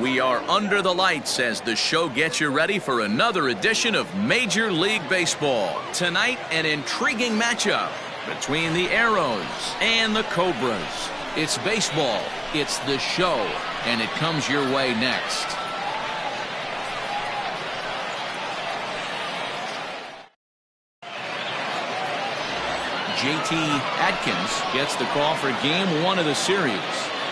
We are under the lights as the show gets you ready for another edition of Major League Baseball. Tonight, an intriguing matchup between the Arrows and the Cobras. It's baseball, it's the show, and it comes your way next. JT Atkins gets the call for game one of the series.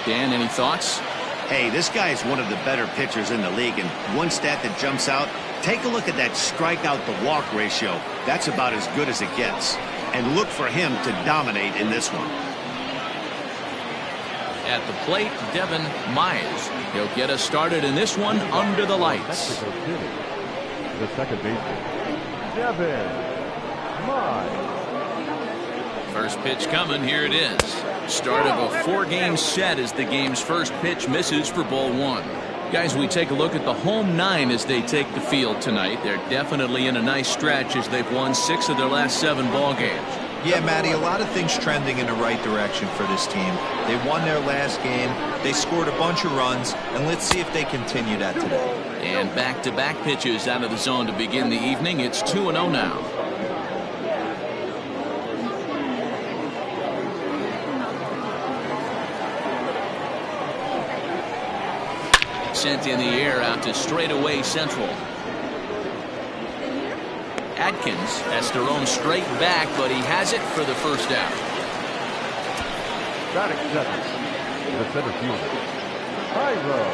Dan, any thoughts? Hey, this guy is one of the better pitchers in the league, and one stat that jumps out, take a look at that strikeout to walk ratio. That's about as good as it gets. And look for him to dominate in this one. At the plate, Devin Myers. He'll get us started in this one under the lights. The second baseman, Devin Myers. First pitch coming, here it is. Start of a four-game set as the game's first pitch misses for ball one. Guys, we take a look at the home nine as they take the field tonight. They're definitely in a nice stretch as they've won 6 of their last 7 ball games. Yeah, Matty, a lot of things trending in the right direction for this team. They won their last game, they scored a bunch of runs, and let's see if they continue that today. And back-to-back pitches out of the zone to begin the evening. It's 2-0 now. Sent in the air out to straightaway central. Atkins has to roam straight back, but he has it for the first out. Batting second, the center fielder, Jairo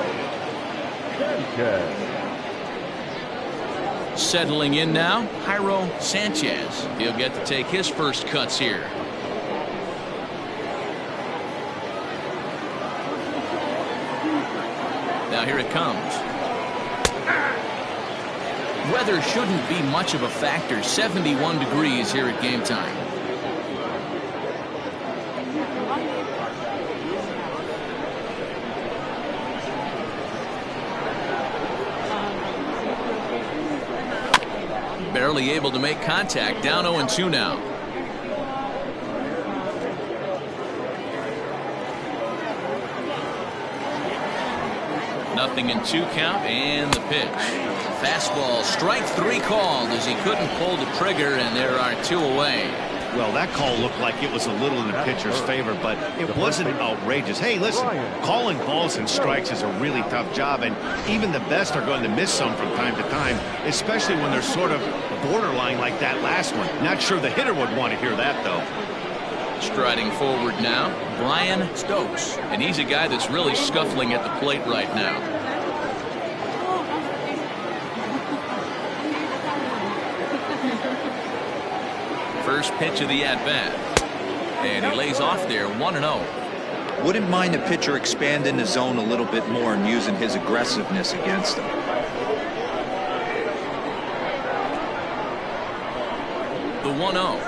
Sanchez. Settling in now, Jairo Sanchez. He'll get to take his first cuts here. Now here it comes. Weather shouldn't be much of a factor. 71 degrees here at game time. Barely able to make contact. Down 0-2 now. Nothing in 2 count, and the pitch. Fastball, strike 3 called as he couldn't pull the trigger, and there are 2 away. Well, that call looked like it was a little in the pitcher's favor, but it wasn't outrageous. Hey, listen, calling balls and strikes is a really tough job, and even the best are going to miss some from time to time, especially when they're sort of borderline like that last one. Not sure the hitter would want to hear that, though. Striding forward now, Brian Stokes, and he's a guy that's really scuffling at the plate right now. First pitch of the at-bat, and he lays off there, 1-0. Wouldn't mind a pitcher expanding the zone a little bit more and using his aggressiveness against him. The 1-0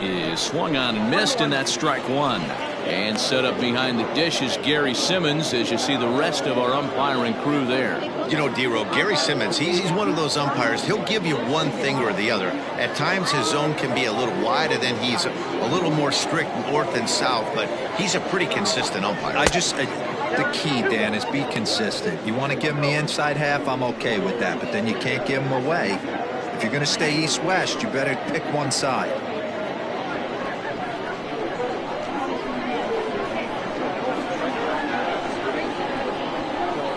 is swung on and missed, and that's strike 1. And set up behind the dish is Gary Simmons as you see the rest of our umpiring crew there. You know, D-Row, Gary Simmons, he's one of those umpires. He'll give you one thing or the other. At times his zone can be a little wide, and then he's a little more strict north and south, but he's a pretty consistent umpire. The key, Dan, is be consistent. You want to give him the inside half, I'm okay with that, but then you can't give him away. If you're going to stay east-west, you better pick one side.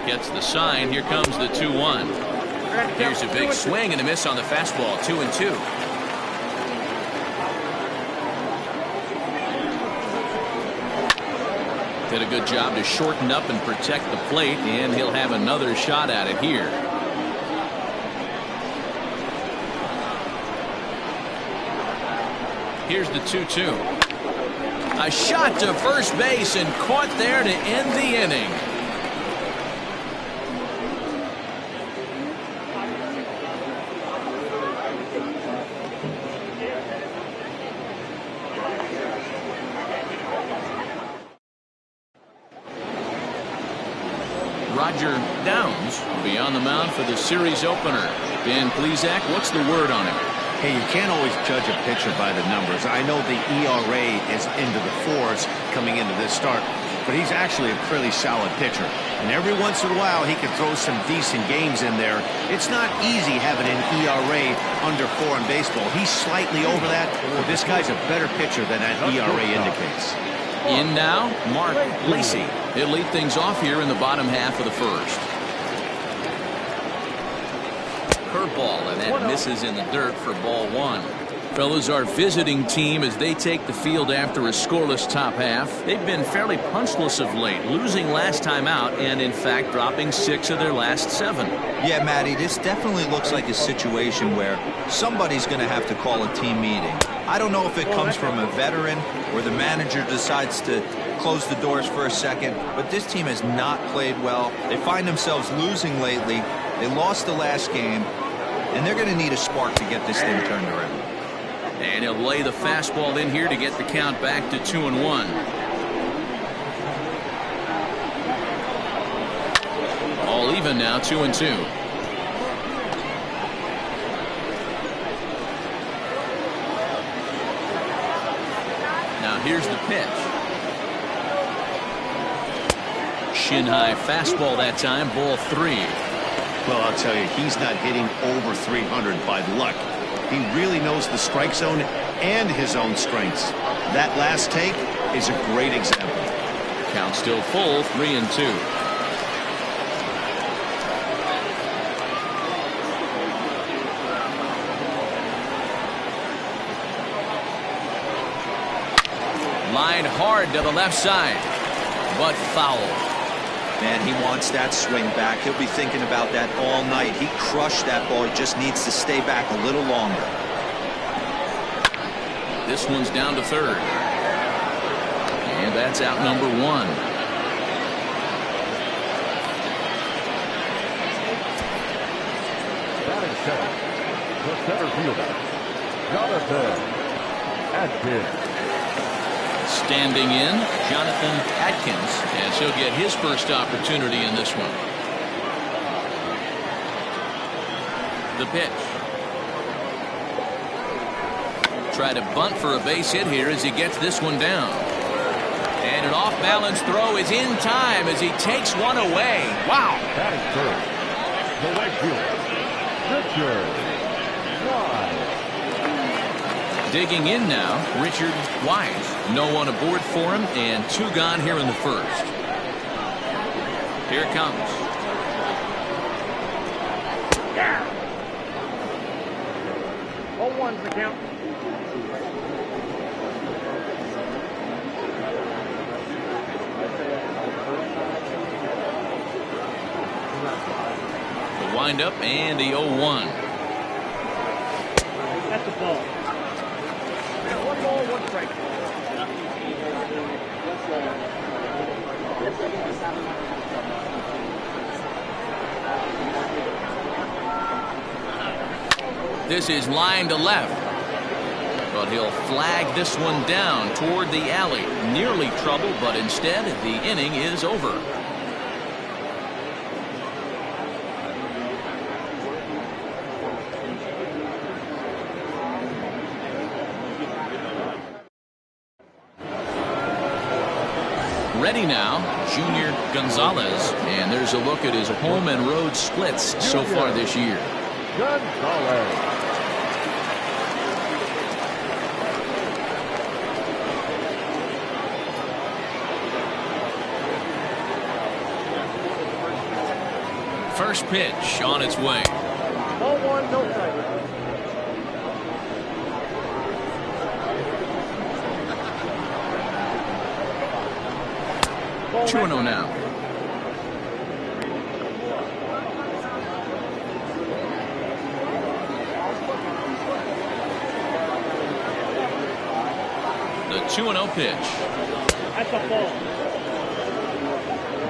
Gets the sign. Here comes the 2-1. Here's a big swing and a miss on the fastball. 2-2. Did a good job to shorten up and protect the plate, and he'll have another shot at it here. Here's the 2-2. A shot to first base and caught there to end the inning. Roger Downs will be on the mound for the series opener. Dan Plesac, what's the word on him? Hey, you can't always judge a pitcher by the numbers. I know the ERA is into the 4s coming into this start. but he's actually a pretty solid pitcher. And every once in a while, he can throw some decent games in there. It's not easy having an ERA under 4 in baseball. He's slightly over that, but this guy's a better pitcher than that ERA indicates. In now, Mark Lacey. He'll lead things off here in the bottom half of the first. Curveball, and that misses in the dirt for ball 1. Fellas, our visiting team, as they take the field after a scoreless top half, they've been fairly punchless of late, losing last time out and in fact dropping 6 of their last 7. Yeah, Matty, this definitely looks like a situation where somebody's going to have to call a team meeting. I don't know if it comes from a veteran or the manager decides to close the doors for a second, but this team has not played well. They find themselves losing lately. They lost the last game, and they're going to need a spark to get this thing turned around. And he'll lay the fastball in here to get the count back to 2-1. All even now, 2-2. Now here's the pitch. Shin high fastball that time, ball 3. Well, I'll tell you, he's not hitting over 300 by luck. He really knows the strike zone and his own strengths. That last take is a great example. Count still full, 3-2. Line hard to the left side, but foul. Man, he wants that swing back. He'll be thinking about that all night. He crushed that ball. He just needs to stay back a little longer. This one's down to third. And that's out number 1. Batting second, the center fielder, Judson Atkins. Standing in, Jonathan Atkins, as he'll get his first opportunity in this one. The pitch. Try to bunt for a base hit here as he gets this one down. And an off-balance throw is in time as he takes one away. Wow. Batting third, the right fielder, Richard Wise. Digging in now, Richard Wise. No one aboard for him, and 2 gone here in the first. Here it comes. Yeah. 0-1's the count. The windup and the 0-1. That's a ball. 1 ball, 1 strike. This is line to left, but he'll flag this one down toward the alley. Nearly trouble, but instead the inning is over. Ready now, Junior Gonzalez, and there's a look at his home and road splits so far this year. Gonzalez. First pitch on its way. 0-1, no strike. 2-0 now. The 2-0 pitch. That's a ball.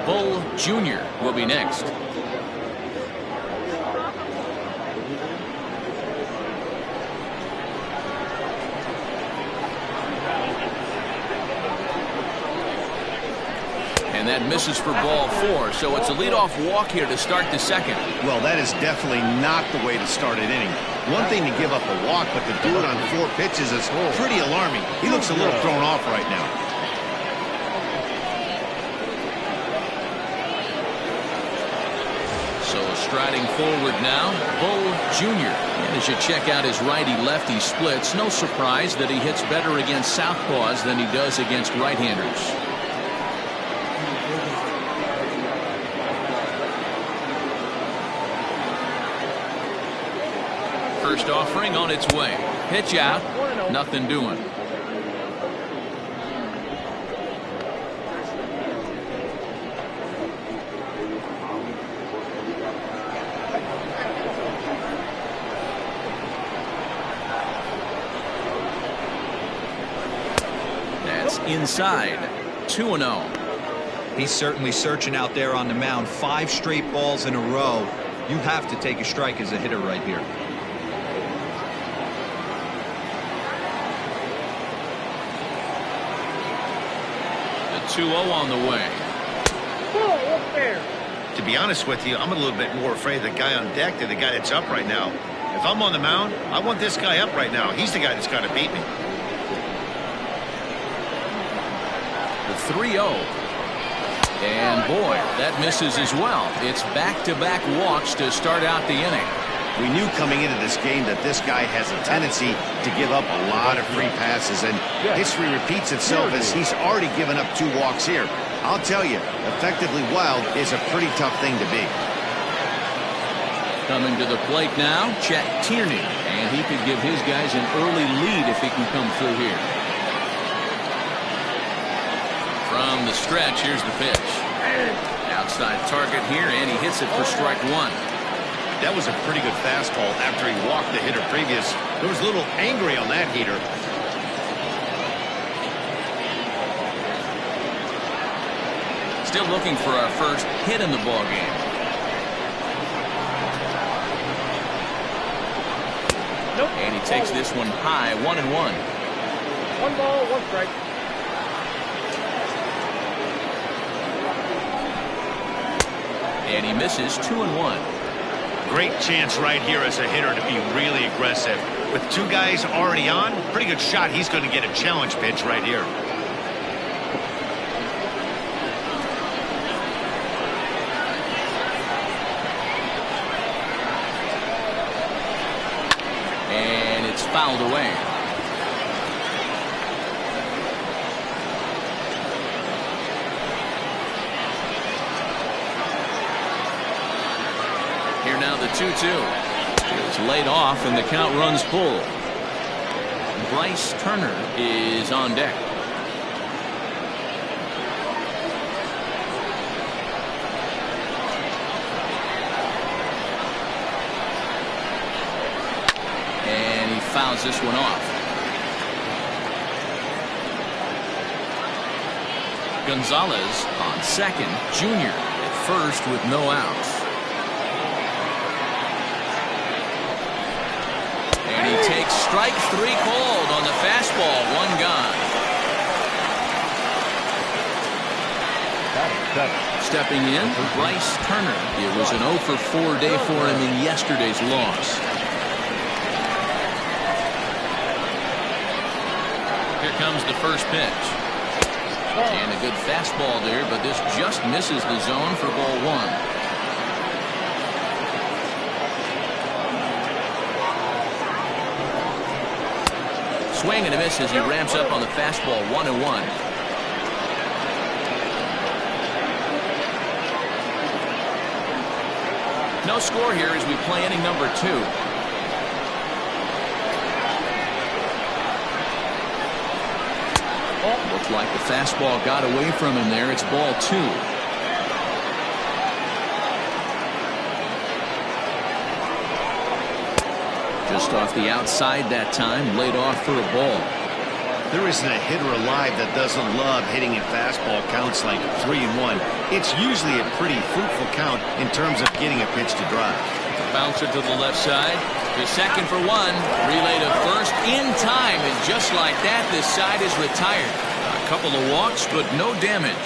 Bull Jr. will be next. And that misses for ball 4, so it's a leadoff walk here to start the second. Well, that is definitely not the way to start an inning. One thing to give up a walk, but to do it on 4 pitches is pretty alarming. He looks a little thrown off right now. Striding forward now, Bull Jr. And as you check out his righty-lefty splits, no surprise that he hits better against southpaws than he does against right-handers. First offering on its way. Pitch out. Nothing doing. That's inside. 2-0. He's certainly searching out there on the mound. 5 straight balls in a row. You have to take a strike as a hitter right here. The 2-0 on the way. To be honest with you, I'm a little bit more afraid of the guy on deck than the guy that's up right now. If I'm on the mound, I want this guy up right now. He's the guy that's got to beat me. The 3-0. And boy, that misses as well. It's back-to-back walks to start out the inning. We knew coming into this game that this guy has a tendency to give up a lot of free passes, and history repeats itself as he's already given up 2 walks here. I'll tell you, effectively wild is a pretty tough thing to be. Coming to the plate now, Chet Tierney, and he could give his guys an early lead if he can come through here. From the stretch, here's the pitch. Outside target here, and he hits it for strike 1. That was a pretty good fastball after he walked the hitter previous. There was a little angry on that heater. Still looking for our first hit in the ball game. Nope. And he takes this one high, 1-1. 1 ball, 1 strike. And he misses 2-1. Great chance right here as a hitter to be really aggressive. With 2 guys already on, pretty good shot. He's going to get a challenge pitch right here. And it's fouled away. Here now the 2-2. It's laid off and the count runs full. Bryce Turner is on deck. And he fouls this one off. Gonzalez on second. Junior at first with no outs. And he takes strike 3 called on the fastball. 1 gone. Stepping in, Bryce Turner. It was an 0-for-4 day for him in yesterday's loss. Here comes the first pitch. And a good fastball there, but this just misses the zone for ball 1. Swing and a miss as he ramps up on the fastball. 1-1. No score here as we play inning number 2. Looks like the fastball got away from him there. It's ball 2. Just off the outside that time, laid off for a ball. There isn't a hitter alive that doesn't love hitting in fastball counts like 3-1. It's usually a pretty fruitful count in terms of getting a pitch to drive. Bouncer to the left side. To second for 1. Relay to first in time. And just like that, this side is retired. A couple of walks, but no damage.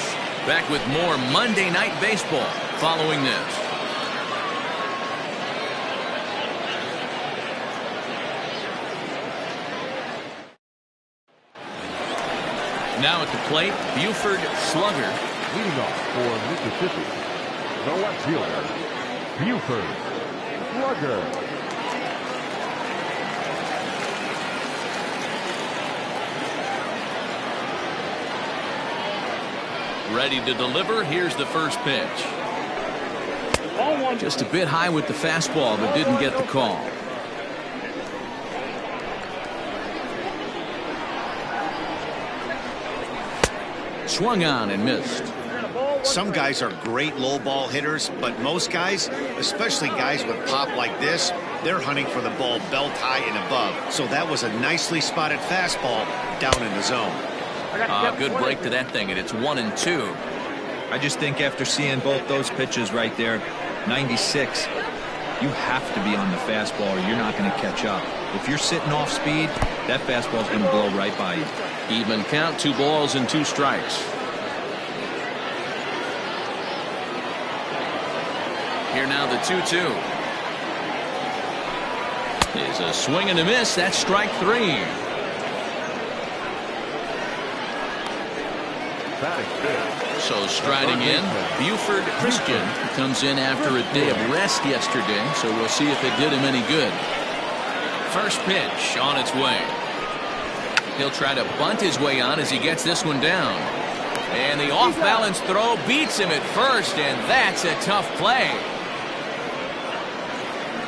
Back with more Monday Night Baseball following this. Now at the plate, Buford Slugger. Leading off for Mississippi, the left fielder, Buford. Slugger. Ready to deliver. Here's the first pitch. Just a bit high with the fastball, but didn't get the call. Swung on and missed. Some guys are great low ball hitters, but most guys, especially guys with pop like this, they're hunting for the ball belt high and above. So that was a nicely spotted fastball down in the zone. Good break to that thing, and it's 1-2. I just think after seeing both those pitches right there, 96, you have to be on the fastball or you're not going to catch up. If you're sitting off speed, that fastball's going to blow right by you. Even count, 2 balls and 2 strikes. Here now the 2-2. Is a swing and a miss. That's strike 3. So striding in, Buford Christian comes in after a day of rest yesterday, so we'll see if it did him any good. First pitch on its way. He'll try to bunt his way on as he gets this one down. And the off-balance throw beats him at first, and that's a tough play.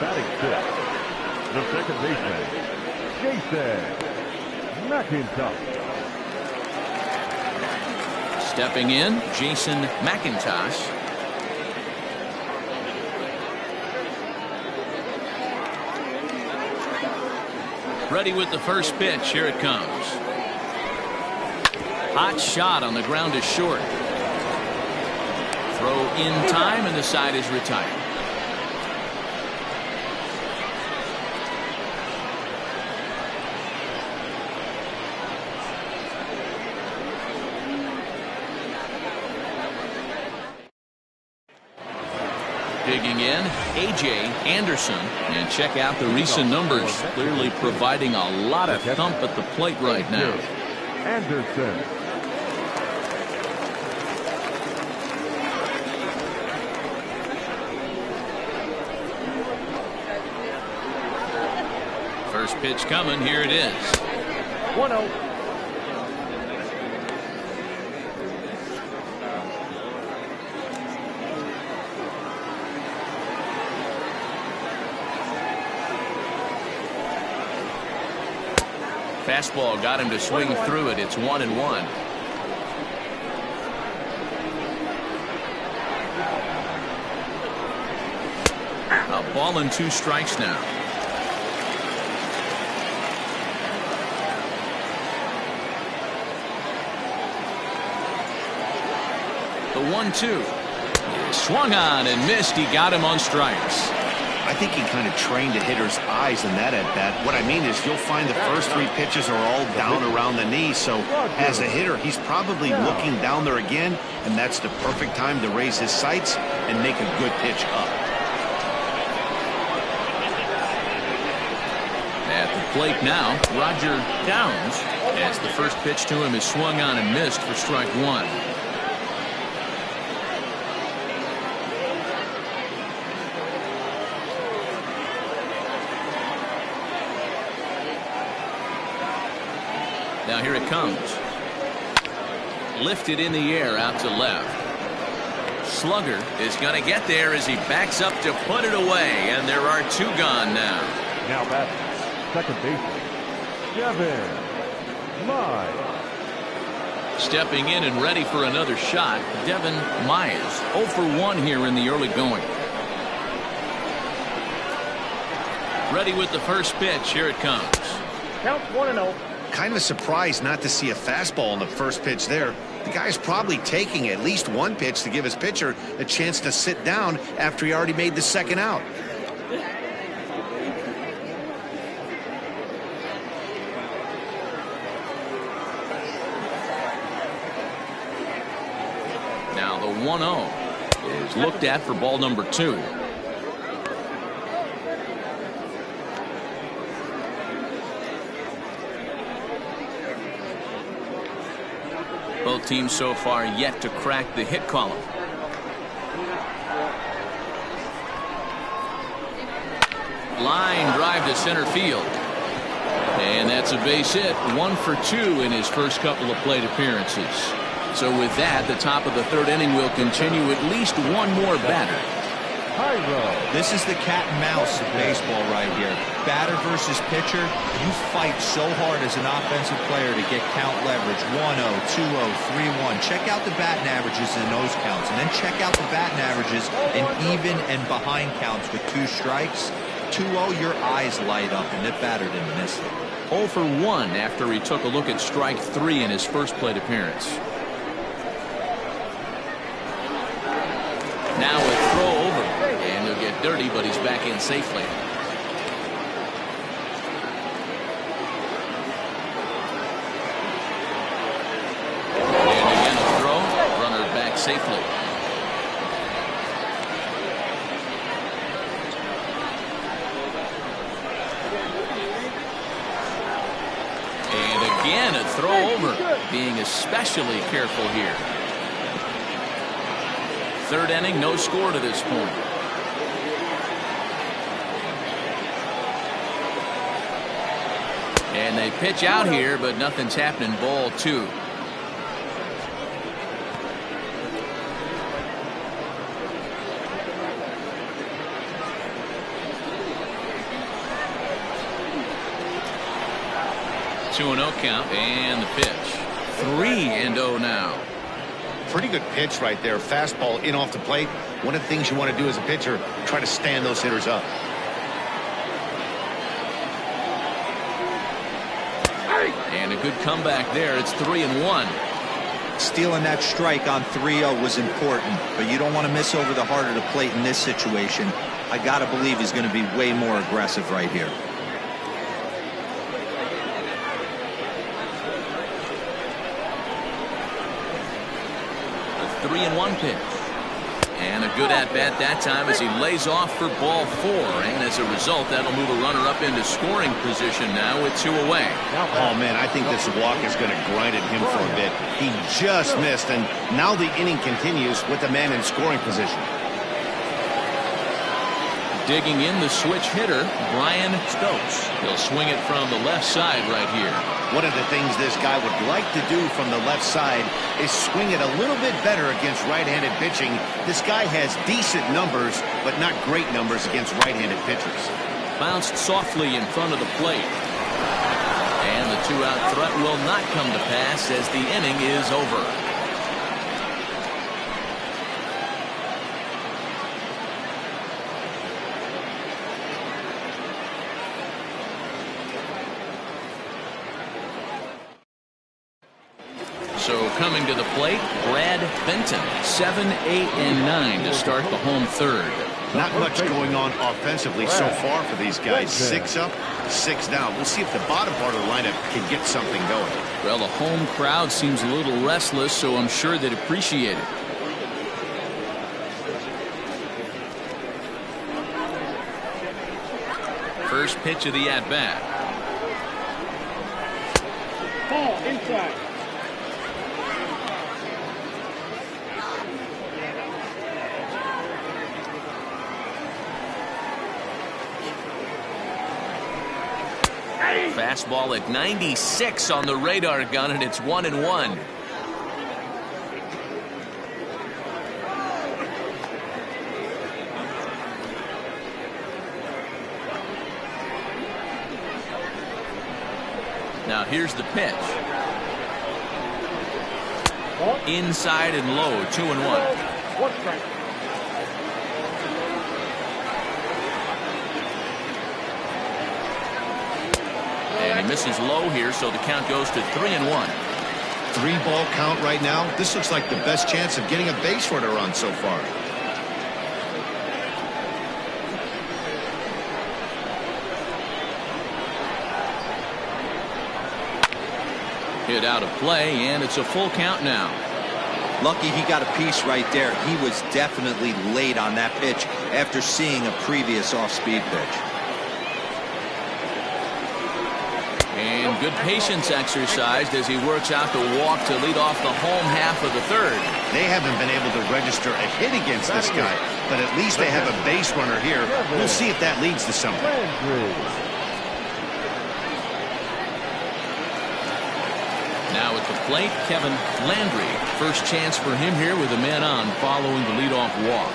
Batting fifth, the second baseman, Jason McIntosh. Stepping in, Jason McIntosh. Ready with the first pitch. Here it comes. Hot shot on the ground to short. Throw in time, and the side is retired. Digging in, A.J. Anderson. And check out the recent numbers. Clearly providing a lot of thump at the plate right now. Anderson. First pitch coming. Here it is. 1-0. Fastball got him to swing through it. It's 1-1. A ball and 2 strikes now. The 1-2. Swung on and missed. He got him on strikes. I think he kind of trained a hitter's eyes in that at bat. What I mean is you'll find the first 3 pitches are all down around the knee. So as a hitter, he's probably looking down there again, and that's the perfect time to raise his sights and make a good pitch up. At the plate now, Roger Downs, as the first pitch to him is swung on and missed for strike 1. Now here it comes. Lifted in the air out to left. Slugger is going to get there as he backs up to put it away, and there are 2 gone now. Now batting, second baseman, Devin Mize. Stepping in and ready for another shot, Devin Mize. 0 for 1 here in the early going. Ready with the first pitch. Here it comes. Counts 1-0. Kind of surprised not to see a fastball on the first pitch there. The guy's probably taking at least 1 pitch to give his pitcher a chance to sit down after he already made the second out. Now the 1-0 is looked at for ball number 2. Both teams so far yet to crack the hit column. Line drive to center field. And that's a base hit. 1 for 2 in his first couple of plate appearances. So with that, the top of the third inning will continue at least one more batter. This is the cat and mouse of baseball right here. Batter versus pitcher. You fight so hard as an offensive player to get count leverage. 1-0, 2-0, 3-1. Check out the batting averages in those counts, and then check out the batting averages in even and behind counts with 2 strikes. 2-0, your eyes light up, and that batter didn't miss it. 0 for 1 after he took a look at strike 3 in his first plate appearance. Now a throw over, and he'll get dirty, but he's back in safely. And again a throw, runner back safely. And again a throw over, being especially careful here. Third inning, no score to this point. And they pitch out here, but nothing's happening. Ball 2. Two and 0 count, and the pitch. 3-0 now. Pretty good pitch right there. Fastball in off the plate. One of the things you want to do as a pitcher, try to stand those hitters up. And a good comeback there. It's 3-1. Stealing that strike on 3-0 was important, but you don't want to miss over the heart of the plate in this situation. I gotta believe he's going to be way more aggressive right here. A 3-1 pitch. And a good at-bat that time as he lays off for ball 4. And as a result, that'll move a runner up into scoring position now with 2 away. Oh, man, I think this walk is going to grind at him for a bit. He just missed, and now the inning continues with the man in scoring position. Digging in the switch hitter, Brian Stokes. He'll swing it from the left side right here. One of the things this guy would like to do from the left side is swing it a little bit better against right-handed pitching. This guy has decent numbers, but not great numbers against right-handed pitchers. Bounced softly in front of the plate. And the 2-out threat will not come to pass as the inning is over. So coming to the plate, Brad Benton, 7, 8, and 9 to start the home third. Not much going on offensively so far for these guys. 6 up, 6 down. We'll see if the bottom part of the lineup can get something going. Well, the home crowd seems a little restless, so I'm sure they'd appreciate it. First pitch of the at-bat. Ball inside. Fastball at 96 on the radar gun, and it's 1-1. Now here's the pitch. Inside and low, 2-1. One strike. And he misses low here, so the count goes to 3-1. 3-ball count right now. This looks like the best chance of getting a base runner on so far. Hit out of play, and it's a full count now. Lucky he got a piece right there. He was definitely late on that pitch after seeing a previous off-speed pitch. And Good patience exercised as he works out the walk to lead off the home half of the third. They haven't been able to register a hit against this guy, but at least they have a base runner here. We'll see if that leads to something. Now at the plate, Kevin Landry. First chance for him here with a man on following the leadoff walk.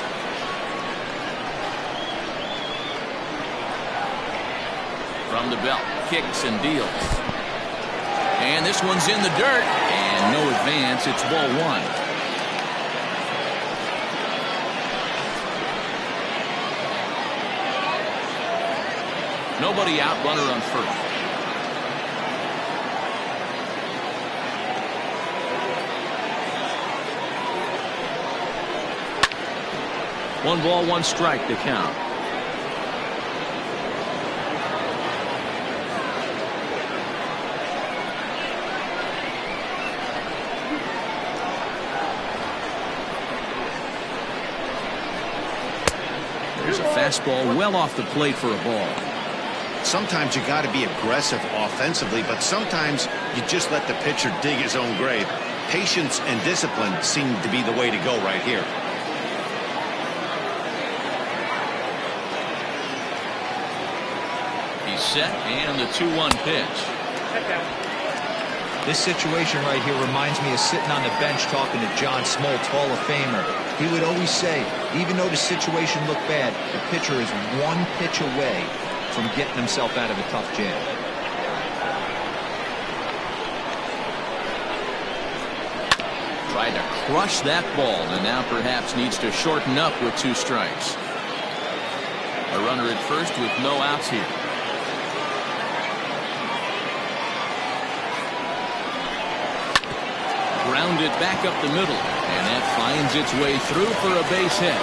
From the belt, kicks and deals. And this one's in the dirt. And no advance. It's ball one. Nobody out, runner on first. One ball, one strike to count. There's a fastball well off the plate for a ball. Sometimes you got to be aggressive offensively, but sometimes you just let the pitcher dig his own grave. Patience and discipline seem to be the way to go right here. He's set, and the 2-1 pitch. This situation right here reminds me of sitting on the bench talking to John Smoltz, Hall of Famer. He would always say, even though the situation looked bad, the pitcher is one pitch away from getting himself out of a tough jam. Tried to crush that ball, and now perhaps needs to shorten up with 2 strikes. A runner at first with no outs here. Grounded back up the middle, and that finds its way through for a base hit.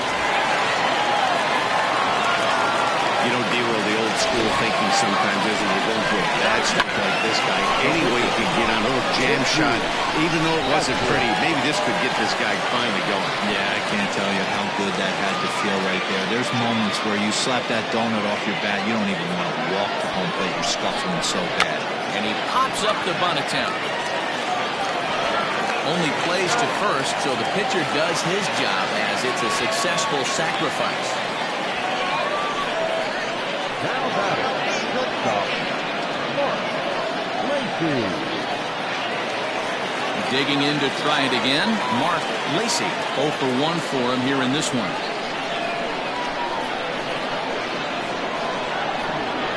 You know, D-Roll, the old school thinking sometimes is when you're going through a bad stretch like this guy, any way you can get on a little jam shot, even though it wasn't pretty, maybe this could get this guy finally going. Yeah, I can't tell you how good that had to feel right there. There's moments where you slap that donut off your bat, you don't even want to walk to home plate. You're scuffling so bad. And he pops up the bunt attempt. Only plays to first, so the pitcher does his job as it's a successful sacrifice. Now batting, shortstop, Mark Lacy. Digging in to try it again, Mark Lacy. 0 for 1 for him here in this one.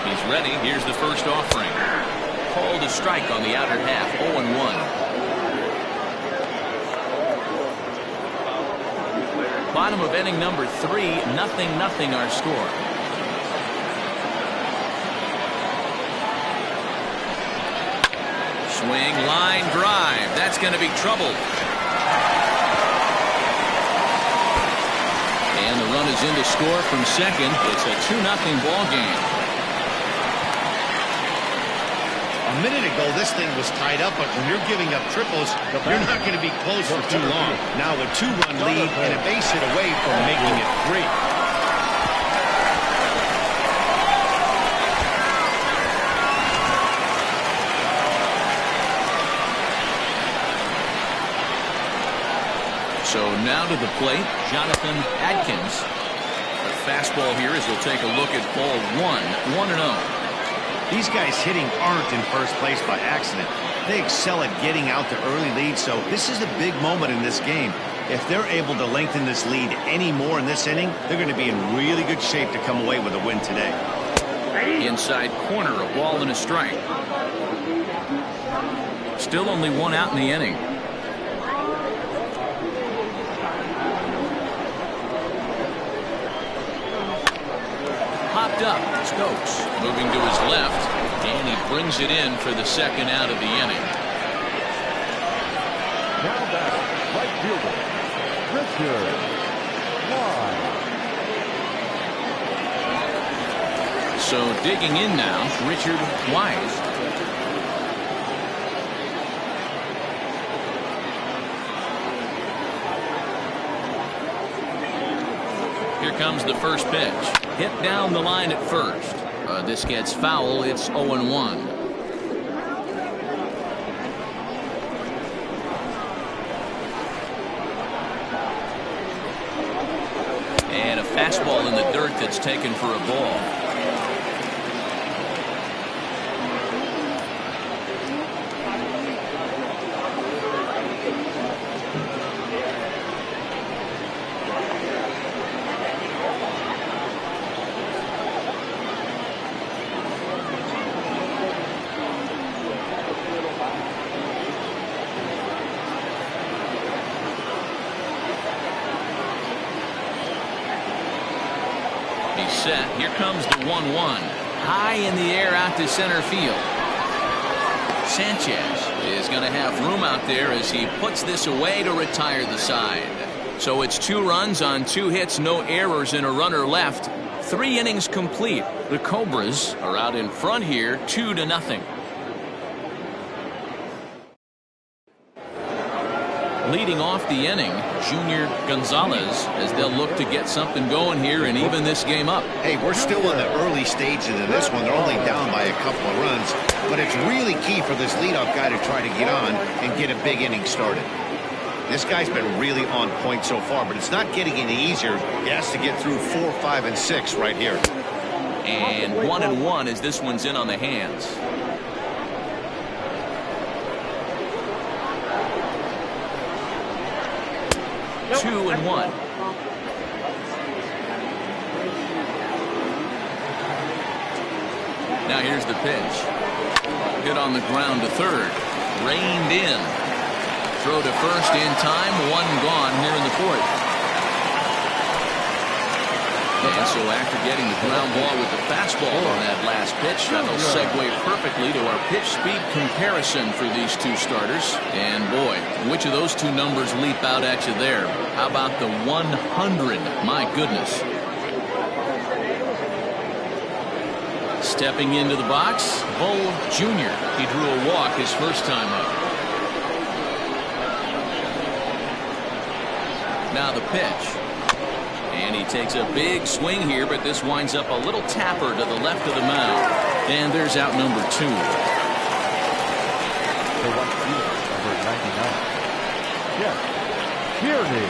He's ready. Here's the first offering. Called a strike on the outer half. 0-1. Bottom of inning number 3, 0-0 our score. Swing, line drive. That's going to be trouble. And the run is in to score from second. It's a 2-0 ball game. A minute ago, this thing was tied up, but when you're giving up triples, you're not going to be close for too long. Now a 2-run lead and a base hit away from making it 3. So now to the plate, Jonathan Adkins. A fastball here as we'll take a look at ball 1, 1-0. These guys hitting aren't in first place by accident. They excel at getting out to early leads, so this is a big moment in this game. If they're able to lengthen this lead any more in this inning, they're going to be in really good shape to come away with a win today. Inside corner, a ball and a strike. Still only 1 out in the inning. Popped up, Stokes moving to his left, and he brings it in for the second out of the inning. Now batting, right fielder, Richard Wise. So digging in now, Richard Wise. Here comes the first pitch. Hit down the line at first. This gets foul. It's 0-1. in the dirt that's taken for a ball. Set. Here comes the 1-1. High in the air out to center field. Sanchez is going to have room out there as he puts this away to retire the side. So it's 2 runs on 2 hits, no errors, and a runner left. 3 innings complete. The Cobras are out in front here, 2-0. Leading off the inning, Junior Gonzalez, as they'll look to get something going here and even this game up. Hey, we're still in the early stages of this one. They're only down by a couple of runs, but it's really key for this leadoff guy to try to get on and get a big inning started. This guy's been really on point so far, but it's not getting any easier. He has to get through 4, 5, and 6 right here. And 1-1 as this one's in on the hands. 2-1. Now here's the pitch. Hit on the ground to third. Reined in. Throw to first in time. 1 gone here in the 4th. And so after getting the ground ball with the fastball on that last pitch, that'll segue perfectly to our pitch speed comparison for these 2 starters. And boy, which of those 2 numbers leap out at you there? How about the 100? My goodness. Stepping into the box, Bo Jr. He drew a walk his first time up. Now the pitch. And he takes a big swing here, but this winds up a little tapper to the left of the mound. And there's out number 2. The right fielder, number 99. Yes, Tierney.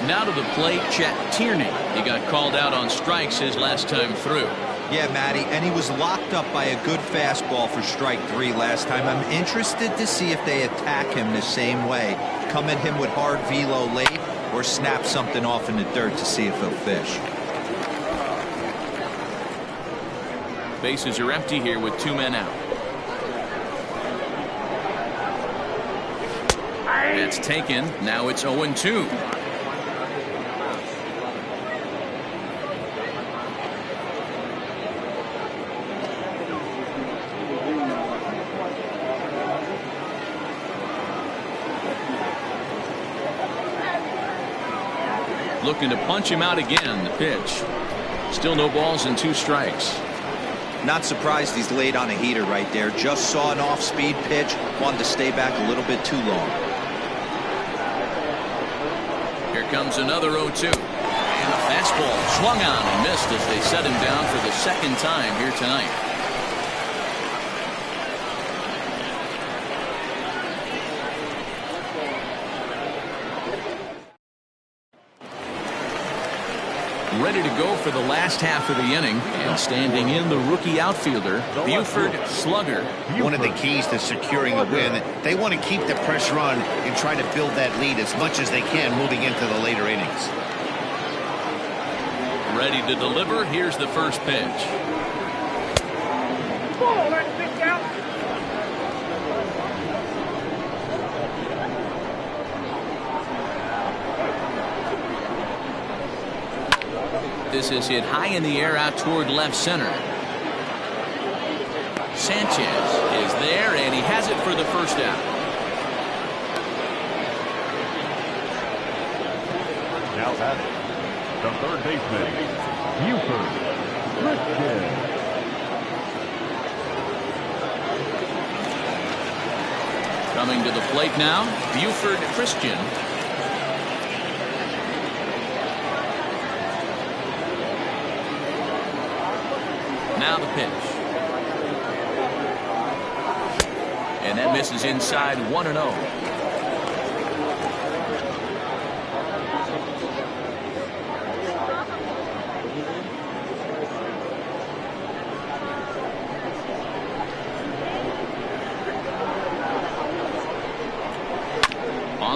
Now to the plate, Chet Tierney. He got called out on strikes his last time through. Yeah, Matty, and he was locked up by a good fastball for strike 3 last time. I'm interested to see if they attack him the same way. Come at him with hard velo late or snap something off in the dirt to see if he'll fish. Bases are empty here with 2 men out. That's taken. Now it's 0-2. Looking to punch him out again. The pitch. Still no balls and 2 strikes. Not surprised he's laid on a heater right there. Just saw an off-speed pitch. Wanted to stay back a little bit too long. Here comes another 0-2. And a fastball swung on and missed as they set him down for the 2nd time here tonight. Ready to go for the last half of the inning, and standing in the rookie outfielder, Buford Slugger. One of the keys to securing a win, they want to keep the pressure on and try to build that lead as much as they can moving into the later innings. Ready to deliver. Here's the first pitch. This is hit high in the air out toward left center. Sanchez is there, and he has it for the first out. Now at it, the third baseman, Buford Christian. Coming to the plate now, Buford Christian. Now the pitch. And that misses inside 1-0.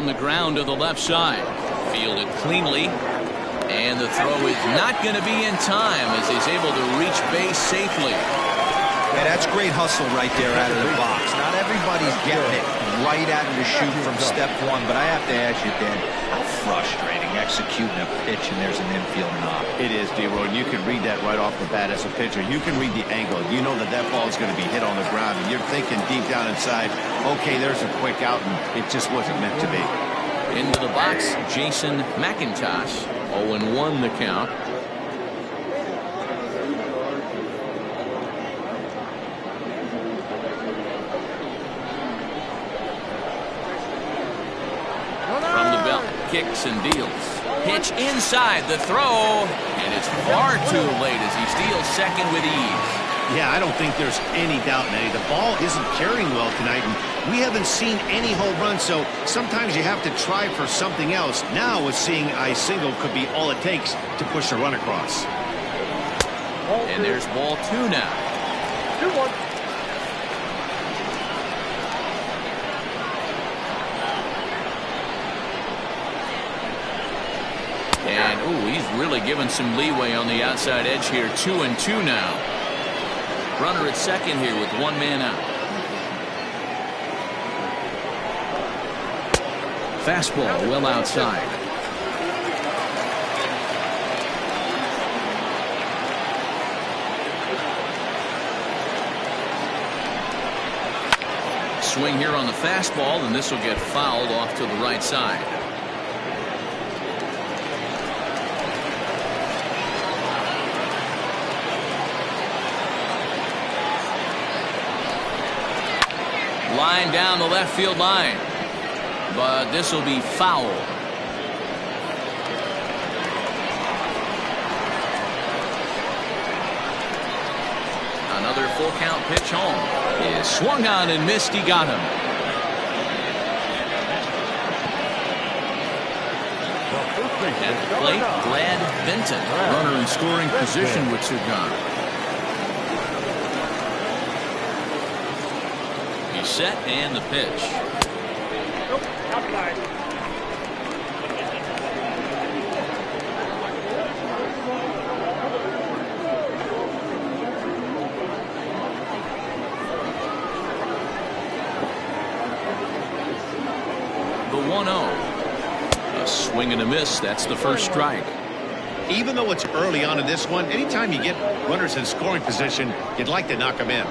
From the ground to the left side. Fielded cleanly. And the throw is not going to be in time as he's able to reach base safely. Yeah, that's great hustle right there out of the box. Not everybody's getting it right out of the chute from step one, but I have to ask you, Dan, how frustrating executing a pitch and there's an infield knock. It is, D-Roy, and you can read that right off the bat as a pitcher. You can read the angle. You know that that ball is going to be hit on the ground, and you're thinking deep down inside, okay, there's a quick out, and it just wasn't meant to be. Into the box, Jason McIntosh. 0-1 the count. From the belt, kicks and deals. Pitch inside, the throw, and it's far too late as he steals second with ease. Yeah, I don't think there's any doubt, Manny. The ball isn't carrying well tonight, and we haven't seen any home runs, so sometimes you have to try for something else. Now, with seeing a single could be all it takes to push a run across. And there's ball 2 now. 2-1. And, ooh, he's really given some leeway on the outside edge here. 2-2 now. Runner at second here with 1 man out. Fastball well outside. Swing here on the fastball, and this will get fouled off to the right side. Line down the left field line, but this will be foul. Another full count pitch home is swung on and missed. He got him. At the plate, Glad Benton, runner in scoring position with 2 gone. Set and the pitch. Outside. The 1-0. A swing and a miss. That's the first strike. Even though it's early on in this one, anytime you get runners in scoring position, you'd like to knock them in.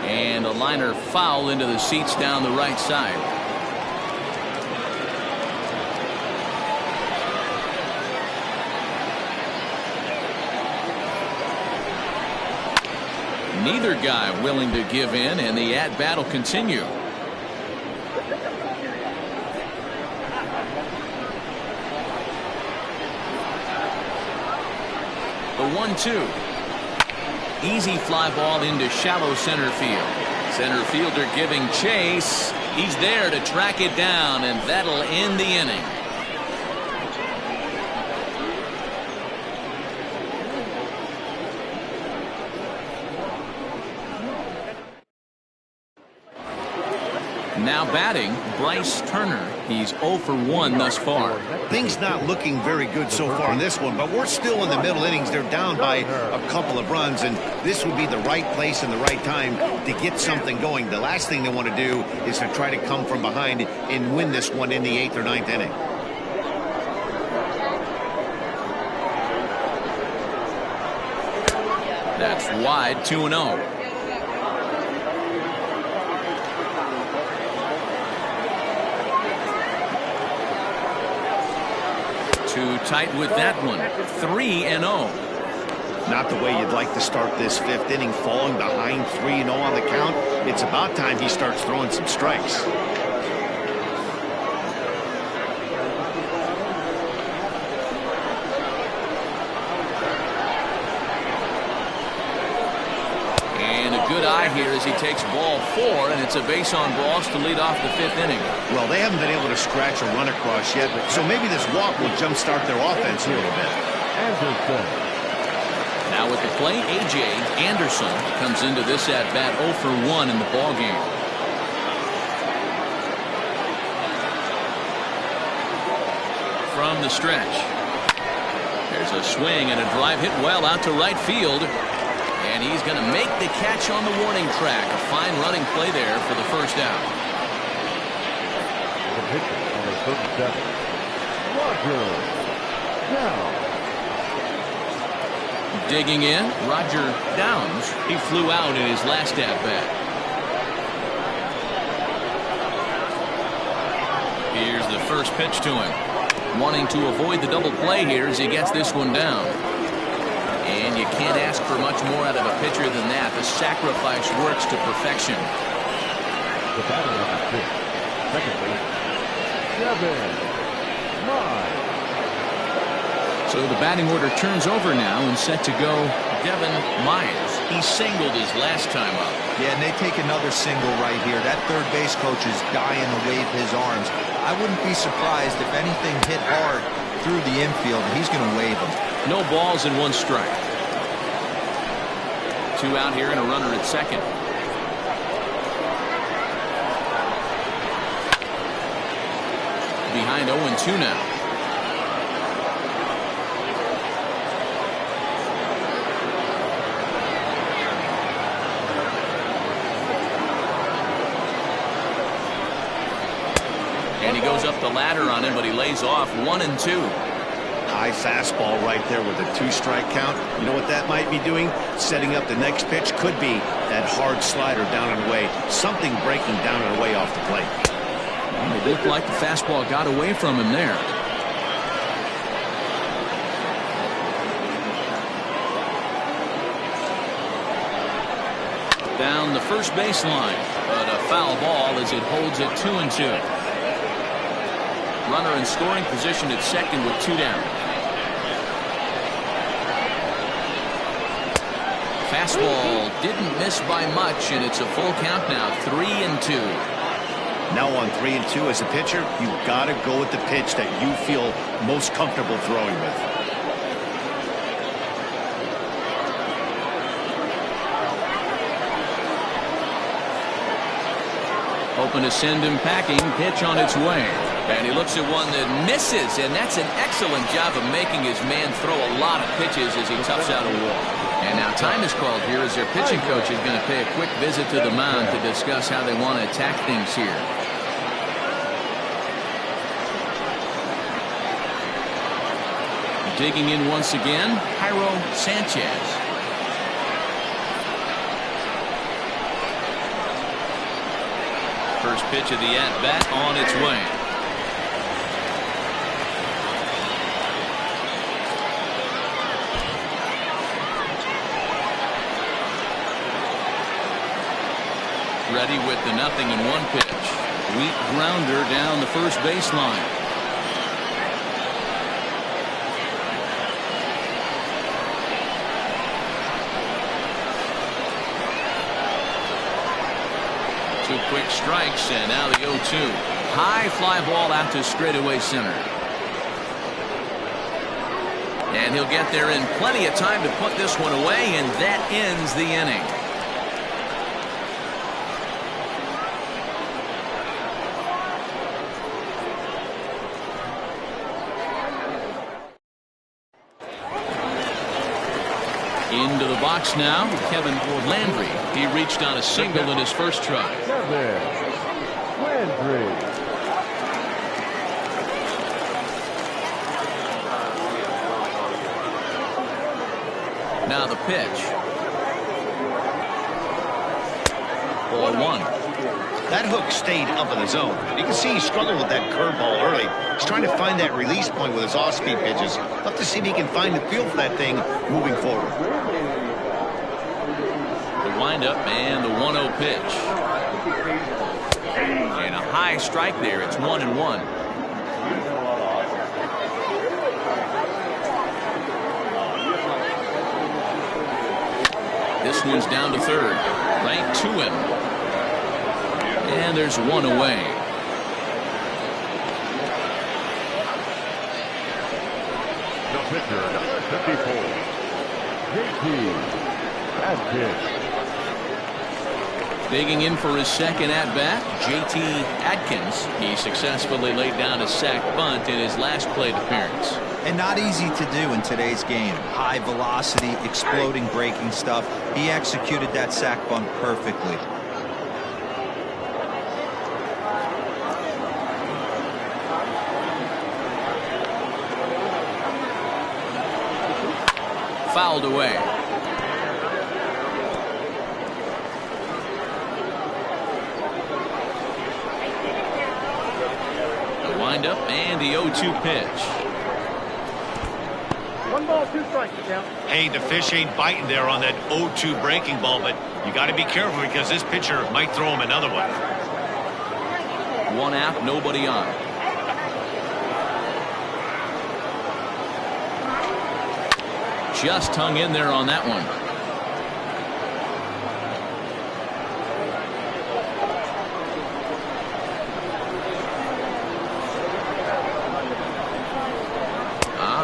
And a liner foul into the seats down the right side. Neither guy willing to give in, and the at-bat will continue. The 1-2. Easy fly ball into shallow center field. Center fielder giving chase. He's there to track it down, and that'll end the inning. Now batting, Bryce Turner. He's 0 for 1 thus far. Things not looking very good so far in this one, but we're still in the middle innings. They're down by a couple of runs, and this would be the right place and the right time to get something going. The last thing they want to do is to try to come from behind and win this one in the 8th or 9th inning. That's wide, 2-0. Too tight with that one. 3-0. Not the way you'd like to start this 5th inning, falling behind 3-0 on the count. It's about time he starts throwing some strikes. Good eye here as he takes ball 4, and it's a base on balls to lead off the 5th inning. Well, they haven't been able to scratch a run across yet, so maybe this walk will jumpstart their offense a little bit. Now with the play, A.J. Anderson comes into this at-bat 0 for 1 in the ballgame. From the stretch. There's a swing and a drive hit well out to right field. And he's going to make the catch on the warning track. A fine running play there for the first out. The pitcher, number 37, Roger Downs. Digging in, Roger Downs. He flew out in his last at-bat. Here's the first pitch to him. Wanting to avoid the double play here as he gets this one down. And you can't ask for much more out of a pitcher than that. The sacrifice works to perfection. The batter number 6, second base, 7, 9. So the batting order turns over now and set to go Devin Myers. He singled his last time up. Yeah, and they take another single right here. That third base coach is dying to wave his arms. I wouldn't be surprised if anything hit hard through the infield. He's going to wave them. No balls and 1 strike. 2 out here and a runner at second. Behind 0-2 now. And he goes up the ladder on him, but he lays off 1-2. High fastball right there with a 2-strike count. You know what that might be doing? Setting up the next pitch. Could be that hard slider down and away. Something breaking down and away off the plate. Well, it looked like the fastball got away from him there. Down the first baseline, but a foul ball as it holds it 2-2. Runner in scoring position at second with 2 down. Fastball didn't miss by much, and it's a full count now, 3-2. Now on 3-2 as a pitcher, you've got to go with the pitch that you feel most comfortable throwing with. Hoping to send him packing. Pitch on its way. And he looks at one that misses, and that's an excellent job of making his man throw a lot of pitches as he toughs out a walk. And now time is called here as their pitching coach is going to pay a quick visit to the mound to discuss how they want to attack things here. Digging in once again, Jairo Sanchez. First pitch of the at-bat on its way. Ready with the 0-1 pitch. Weak grounder down the first baseline. Two quick strikes, and now the 0-2. High fly ball out to straightaway center. And he'll get there in plenty of time to put this one away, and that ends the inning. Into the box now, Kevin Landry. He reached on a single in his first try. Landry. Now the pitch. Ball 1. That hook stayed up in the zone. You can see he struggled with that curveball early. He's trying to find that release point with his off-speed pitches. Love to see if he can find the feel for that thing moving forward. The windup and the 1-0 pitch. And a high strike there. It's 1-1. This one's down to third. Right to him. And there's one away. The pitcher, number 54, JT. At pitch. Digging in for his second at-bat, J.T. Atkins. He successfully laid down a sac bunt in his last plate appearance. And not easy to do in today's game. High velocity, exploding breaking stuff. He executed that sac bunt perfectly. Fouled away. The windup and the 0-2 pitch. 1 ball, 2 strikes, count. Hey, the fish ain't biting there on that 0-2 breaking ball, but you got to be careful because this pitcher might throw him another one. One out, nobody on. Just hung in there on that one.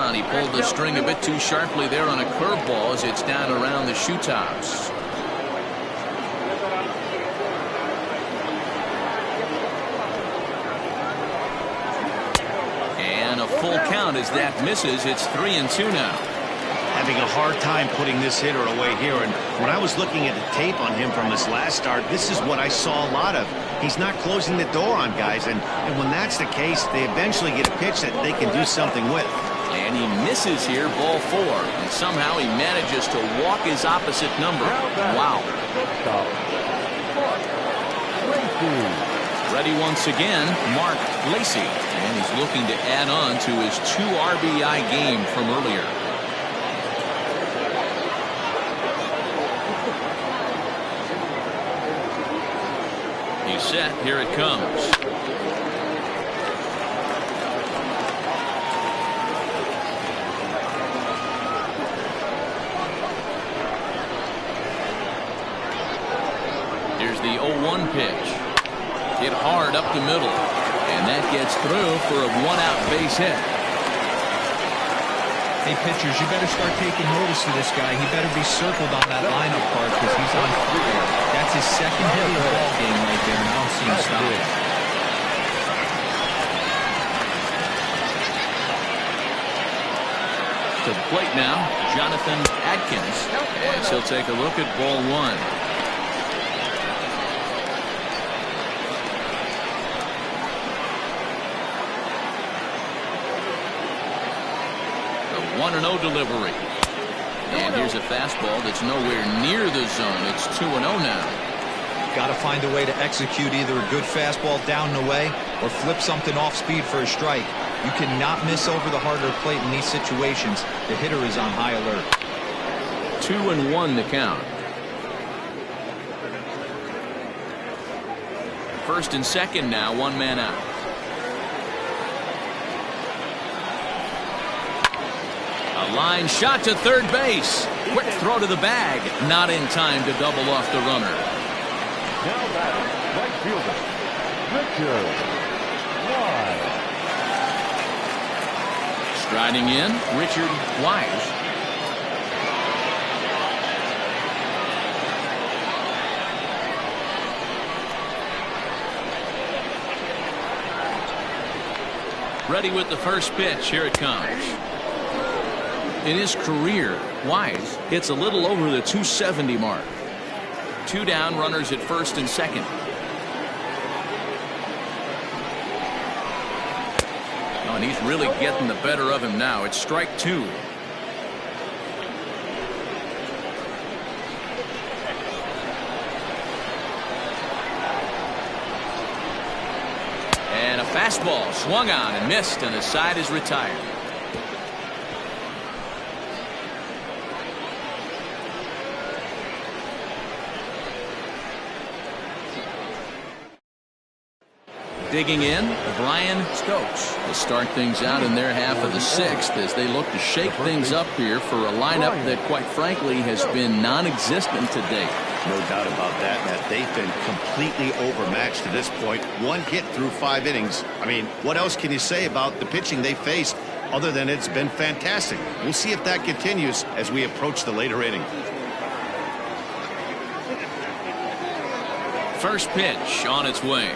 And he pulled the string a bit too sharply there on a curveball as it's down around the shoe tops. And a full count as that misses. It's 3-2 now. Having a hard time putting this hitter away here, and when I was looking at the tape on him from his last start, this is what I saw a lot of. He's not closing the door on guys, and when that's the case, they eventually get a pitch that they can do something with. And he misses here, ball 4, and somehow he manages to walk his opposite number. Wow. Ready once again, Mark Lacey, and he's looking to add on to his 2 RBI game from earlier. He's set. Here it comes. Here's the 0-1 pitch. Hit hard up the middle, and that gets through for a 1-out base hit. Hey, pitchers, you better start taking notice of this guy. He better be circled on that lineup card because he's on fire. That's his second hit of the ball game right there, and I don't see him stopping. To the plate now, Jonathan Atkins, as he'll take a look at ball 1. The 1-0 delivery. And here's a fastball that's nowhere near the zone. It's 2-0 now. Got to find a way to execute either a good fastball down and away or flip something off speed for a strike. You cannot miss over the harder plate in these situations. The hitter is on high alert. 2-1 the count. First and second now, 1 man out. A line shot to third base. Quick throw to the bag. Not in time to double off the runner. Now batting, right fielder, Richard Wise. Striding in, Richard Wise. Ready with the first pitch. Here it comes. In his career, Wise hits a little over the 270 mark. 2 down, runners at first and second. Oh, and he's really getting the better of him now. It's strike 2. And a fastball swung on and missed, and the side is retired. Digging in, Brian Stokes to start things out in their half of the 6th as they look to shake things up here for a lineup that, quite frankly, has been non-existent to date. No doubt about that, Matt. They've been completely overmatched to this point. 1 hit through 5 innings. I mean, what else can you say about the pitching they faced? Other than it's been fantastic. We'll see if that continues as we approach the later inning. First pitch on its way.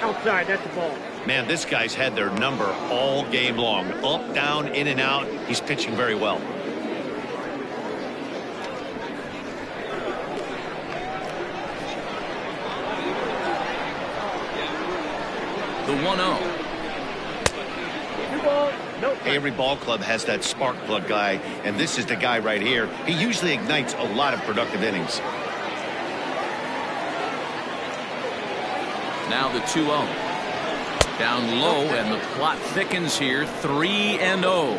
Outside, that's the ball. Man, this guy's had their number all game long. Up, down, in and out. He's pitching very well. The 1-0. Every ball club has that spark plug guy, and this is the guy right here. He usually ignites a lot of productive innings. Now the 2-0. Down low, and the plot thickens here. 3-0.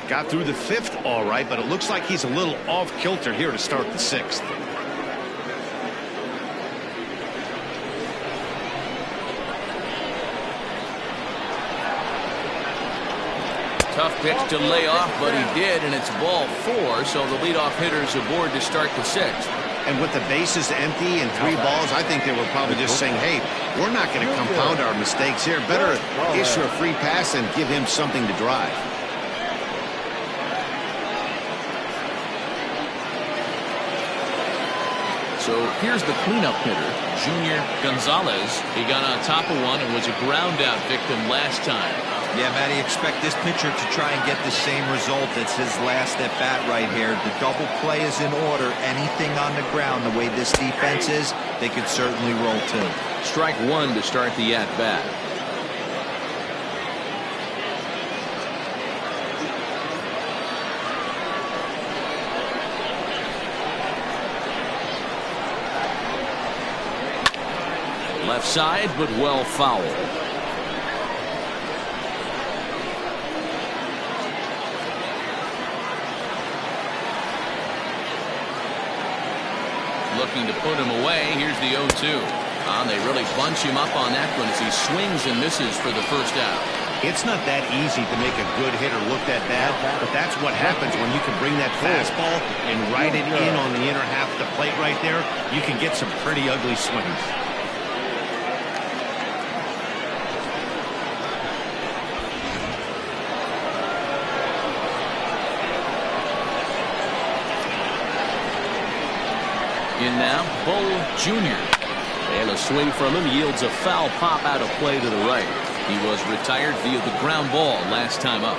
Got through the 5th all right, but it looks like he's a little off kilter here to start the 6th. Tough pitch to lay off, but he did, and it's ball 4, so the leadoff hitter's aboard to start the 6th. And with the bases empty and 3 balls, I think they were probably just saying, hey, we're not going to compound our mistakes here. Better issue a free pass and give him something to drive. So here's the cleanup hitter, Junior Gonzalez. He got on top of one and was a ground out victim last time. Yeah, Matty, expect this pitcher to try and get the same result. It's his last at bat right here. The double play is in order. Anything on the ground, the way this defense is, they could certainly roll too. Strike 1 to start the at bat. Left side, but well fouled. Looking to put him away. Here's the 0-2. They really bunch him up on that one as he swings and misses for the first out. It's not that easy to make a good hitter look that bad, but that's what happens when you can bring that fastball and ride it in on the inner half of the plate right there. You can get some pretty ugly swings. In now, Bull Jr. And a swing from him yields a foul pop out of play to the right. He was retired via the ground ball last time up.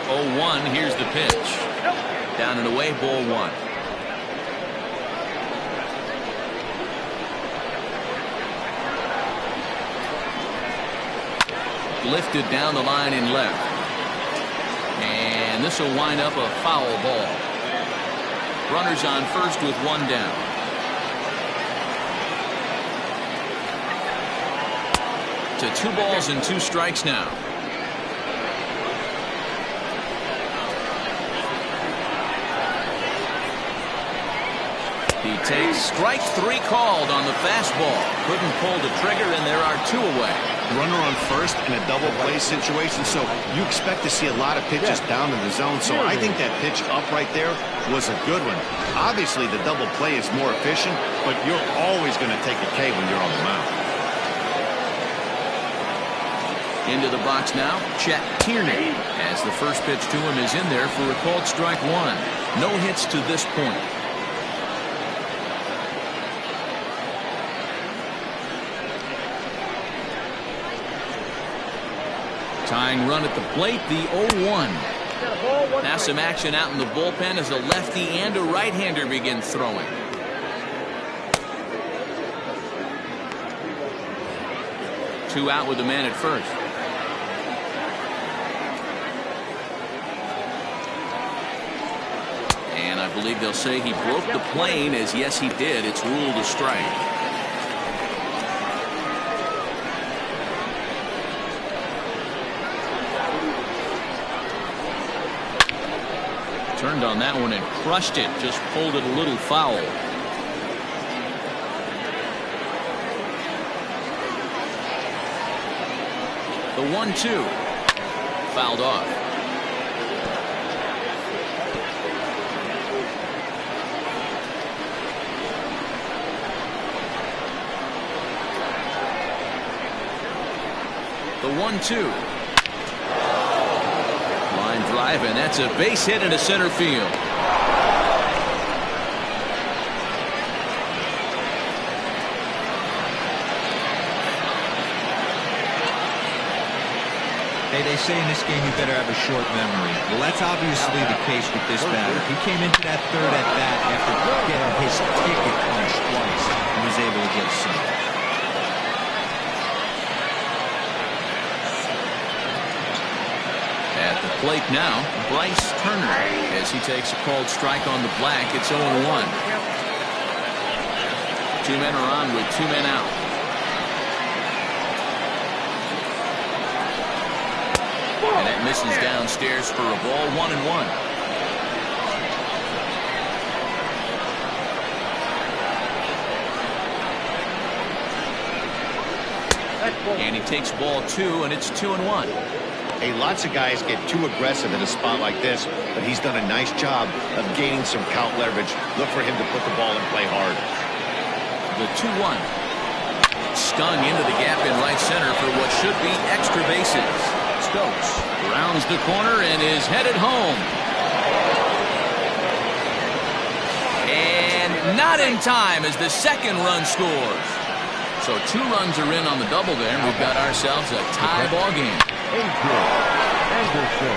Oh, 1, here's the pitch. Down and away, ball 1. Lifted down the line in left. And this will wind up a foul ball. Runners on first with 1 down. To 2 balls and 2 strikes now. He takes strike 3 called on the fastball. Couldn't pull the trigger, and there are 2 away. Runner on first in a double play situation, so you expect to see a lot of pitches down in the zone. So I think that pitch up right there was a good one. Obviously, the double play is more efficient, but you're always going to take a K when you're on the mound. Into the box now, Chet Tierney, as the first pitch to him is in there for a called strike 1. No hits to this point. Tying run at the plate, the 0-1. Now some action out in the bullpen as a lefty and a right-hander begin throwing. Two out with the man at first. And I believe they'll say he broke the plane, as yes he did. It's ruled a strike. Turned on that one and crushed it. Just pulled it a little foul. The 1-2. Fouled off. 1-2. Line drive, and that's a base hit into center field. Hey, they say in this game you better have a short memory. Well, that's obviously the case with this batter. He came into that third at bat after getting his ticket punched twice and was able to get some. At the plate now, Bryce Turner, as he takes a called strike on the black. It's 0-1. Two men are on with two men out. And that misses downstairs for a ball. 1-1. And he takes ball 2, and it's 2-1. Hey, lots of guys get too aggressive in a spot like this, but he's done a nice job of gaining some count leverage. Look for him to put the ball and play hard. The 2-1. Stung into the gap in right center for what should be extra bases. Stokes rounds the corner and is headed home. And not in time as the second run scores. So 2 runs are in on the double there, and we've got ourselves a tie ball game. Anderson.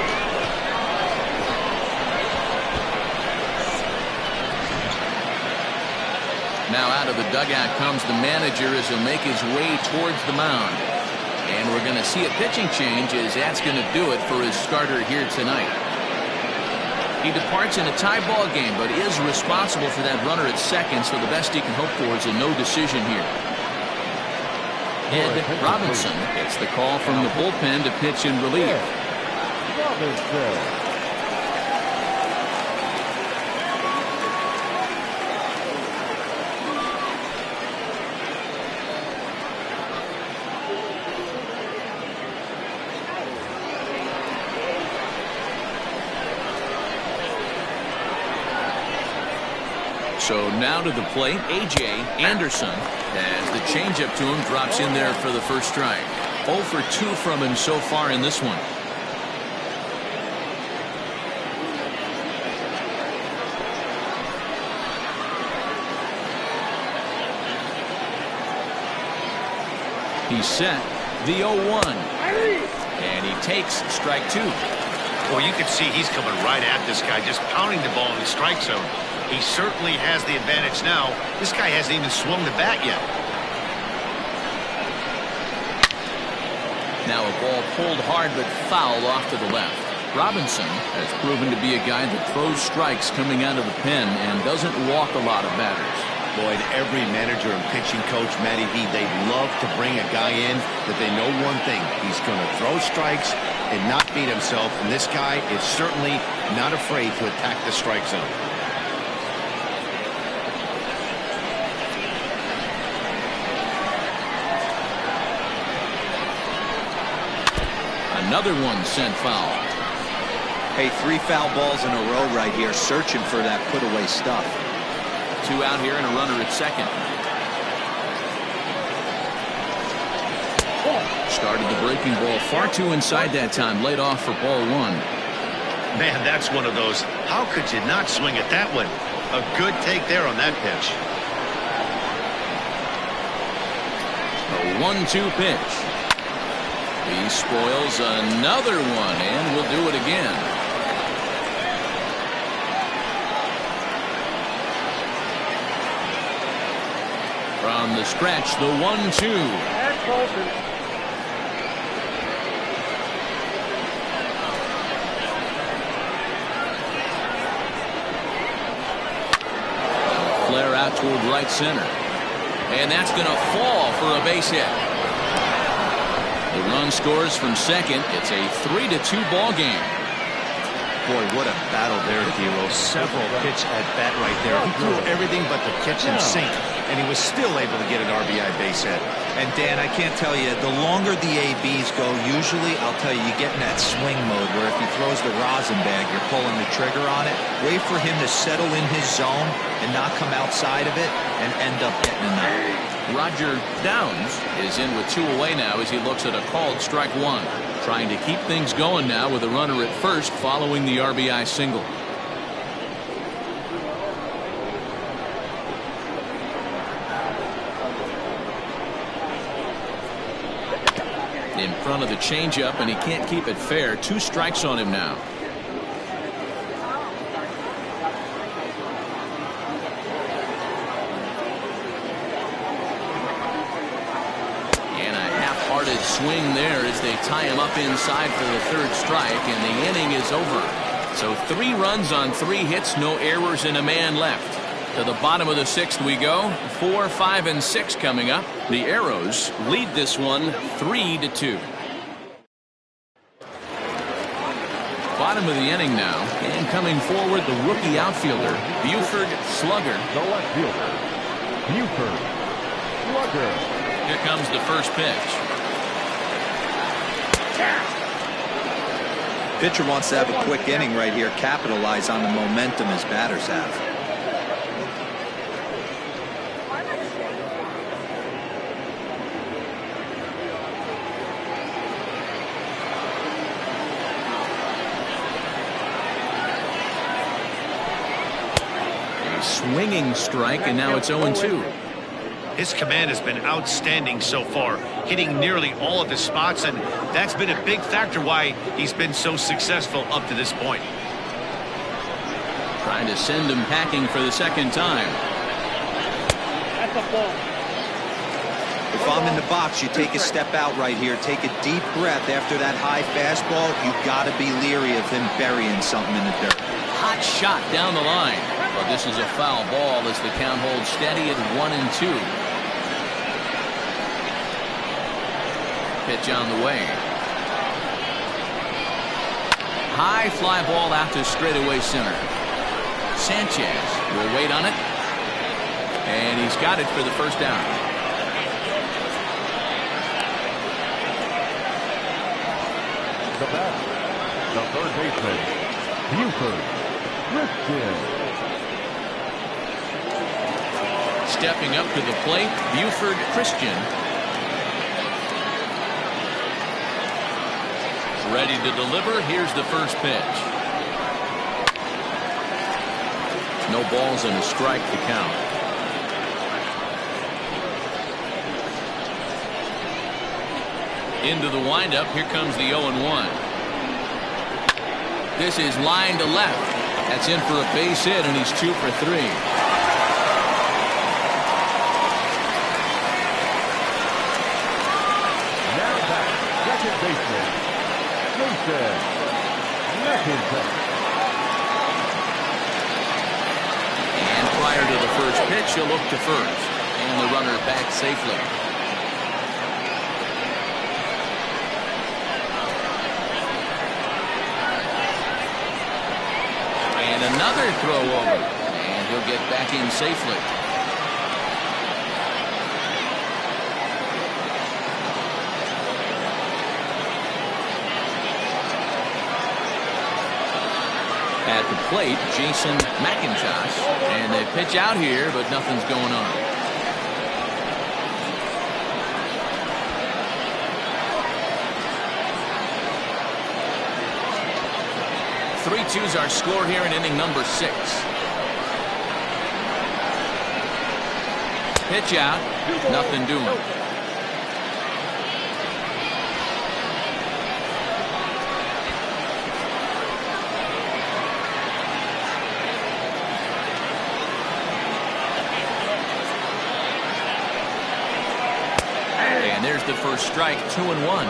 Now out of the dugout comes the manager as he'll make his way towards the mound. And we're going to see a pitching change as that's going to do it for his starter here tonight. He departs in a tie ball game, but is responsible for that runner at second, so the best he can hope for is a no decision here. Ed Robinson gets the call from the bullpen to pitch in relief. Robinson. So now to the plate, A.J. Anderson, as the changeup to him drops in there for the first strike. 0 for 2 from him so far in this one. He's set. The 0-1. And he takes strike 2. Well, you can see he's coming right at this guy, just pounding the ball in the strike zone. He certainly has the advantage now. This guy hasn't even swung the bat yet. Now a ball pulled hard but foul off to the left. Robinson has proven to be a guy that throws strikes coming out of the pen and doesn't walk a lot of batters. Boyd, every manager and pitching coach, Matty V, they love to bring a guy in that they know one thing. He's going to throw strikes and not beat himself. And this guy is certainly not afraid to attack the strike zone. Another one sent foul. Hey, 3 foul balls in a row right here, searching for that put-away stuff. 2 out here and a runner at second. Started the breaking ball far too inside that time. Laid off for ball 1. Man, that's one of those. How could you not swing at that one? A good take there on that pitch. A 1-2 pitch. He spoils another one, and will do it again. From the stretch, the 1-2. Flare out toward right center. And that's going to fall for a base hit. The run scores from second. It's a 3-2 ball game. Boy, what a battle there, D'Lo. Several pitch at bat right there. He threw everything but the kitchen sink, and he was still able to get an RBI base hit. And Dan, I can't tell you, the longer the ABs go, usually, I'll tell you, you get in that swing mode where if he throws the rosin bag, you're pulling the trigger on it. Wait for him to settle in his zone and not come outside of it and end up getting a knock. Roger Downs is in with 2 away now as he looks at a called strike 1. Trying to keep things going now with a runner at first following the RBI single. In front of the changeup, and he can't keep it fair. 2 strikes on him now. Swing there as they tie him up inside for the 3rd strike, and the inning is over. So 3 runs on 3 hits, no errors, and a man left. To the bottom of the 6th we go. 4, 5, and 6 coming up. The Arrows lead this one 3-2. Bottom of the inning now, and coming forward the rookie outfielder Buford Slugger. The left fielder, Buford Slugger. Here comes the first pitch. Pitcher wants to have a quick inning right here, capitalize on the momentum his batters have. A swinging strike, and now it's 0-2. His command has been outstanding so far, hitting nearly all of his spots, and that's been a big factor why he's been so successful up to this point. Trying to send him packing for the 2nd time. That's a ball. If I'm in the box, you take a step out right here, take a deep breath after that high fastball. You've got to be leery of him burying something in the dirt. Hot shot down the line. But this is a foul ball as the count holds steady at 1-2. Pitch on the way. High fly ball out to straightaway center. Sanchez will wait on it, and he's got it for the 1st down. The bat, the 3rd baseman, Buford Christian. Stepping up to the plate, Buford Christian. Ready to deliver. Here's the first pitch. No balls and a strike to count. Into the windup. Here comes the 0-1. This is line to left. That's in for a base hit, and he's 2 for 3. Now back, 2nd baseman, Judson. And prior to the first pitch, he'll look to first, and the runner back safely. And another throw over, and he'll get back in safely. At the plate, Jason McIntosh, and they pitch out here, but nothing's going on. 3-2's our score here in inning number 6. Pitch out, nothing doing. And there's the first strike, 2-1.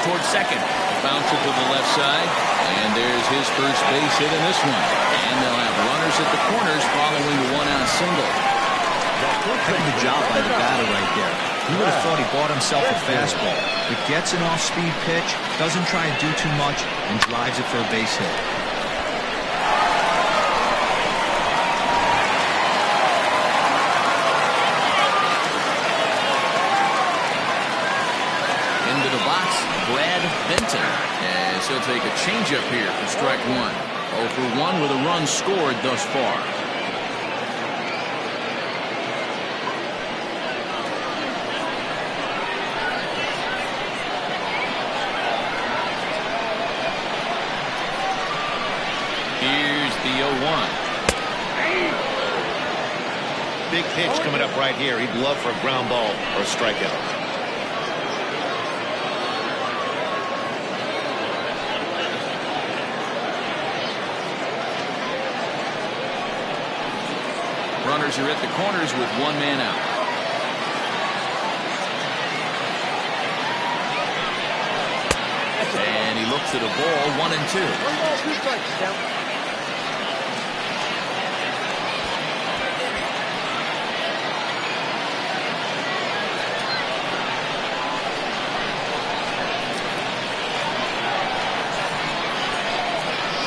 Towards second. Bounce it to the left side. And there's his first base hit in this one. And they'll have runners at the corners following the one-out single. Heck of a job by the batter right there. You would have thought he bought himself a fastball, but gets an off-speed pitch, doesn't try to do too much, and drives it for a base hit. Into the box, Brad Benton. As he'll take a changeup here for strike one. 0 for 1 with a run scored thus far. Here's the 0-1. Big pitch coming up right here. He'd love for a ground ball or a strikeout. Runners are at the corners with one man out. And he looks at a ball, 1-2. 1 ball, 2 strikes, count.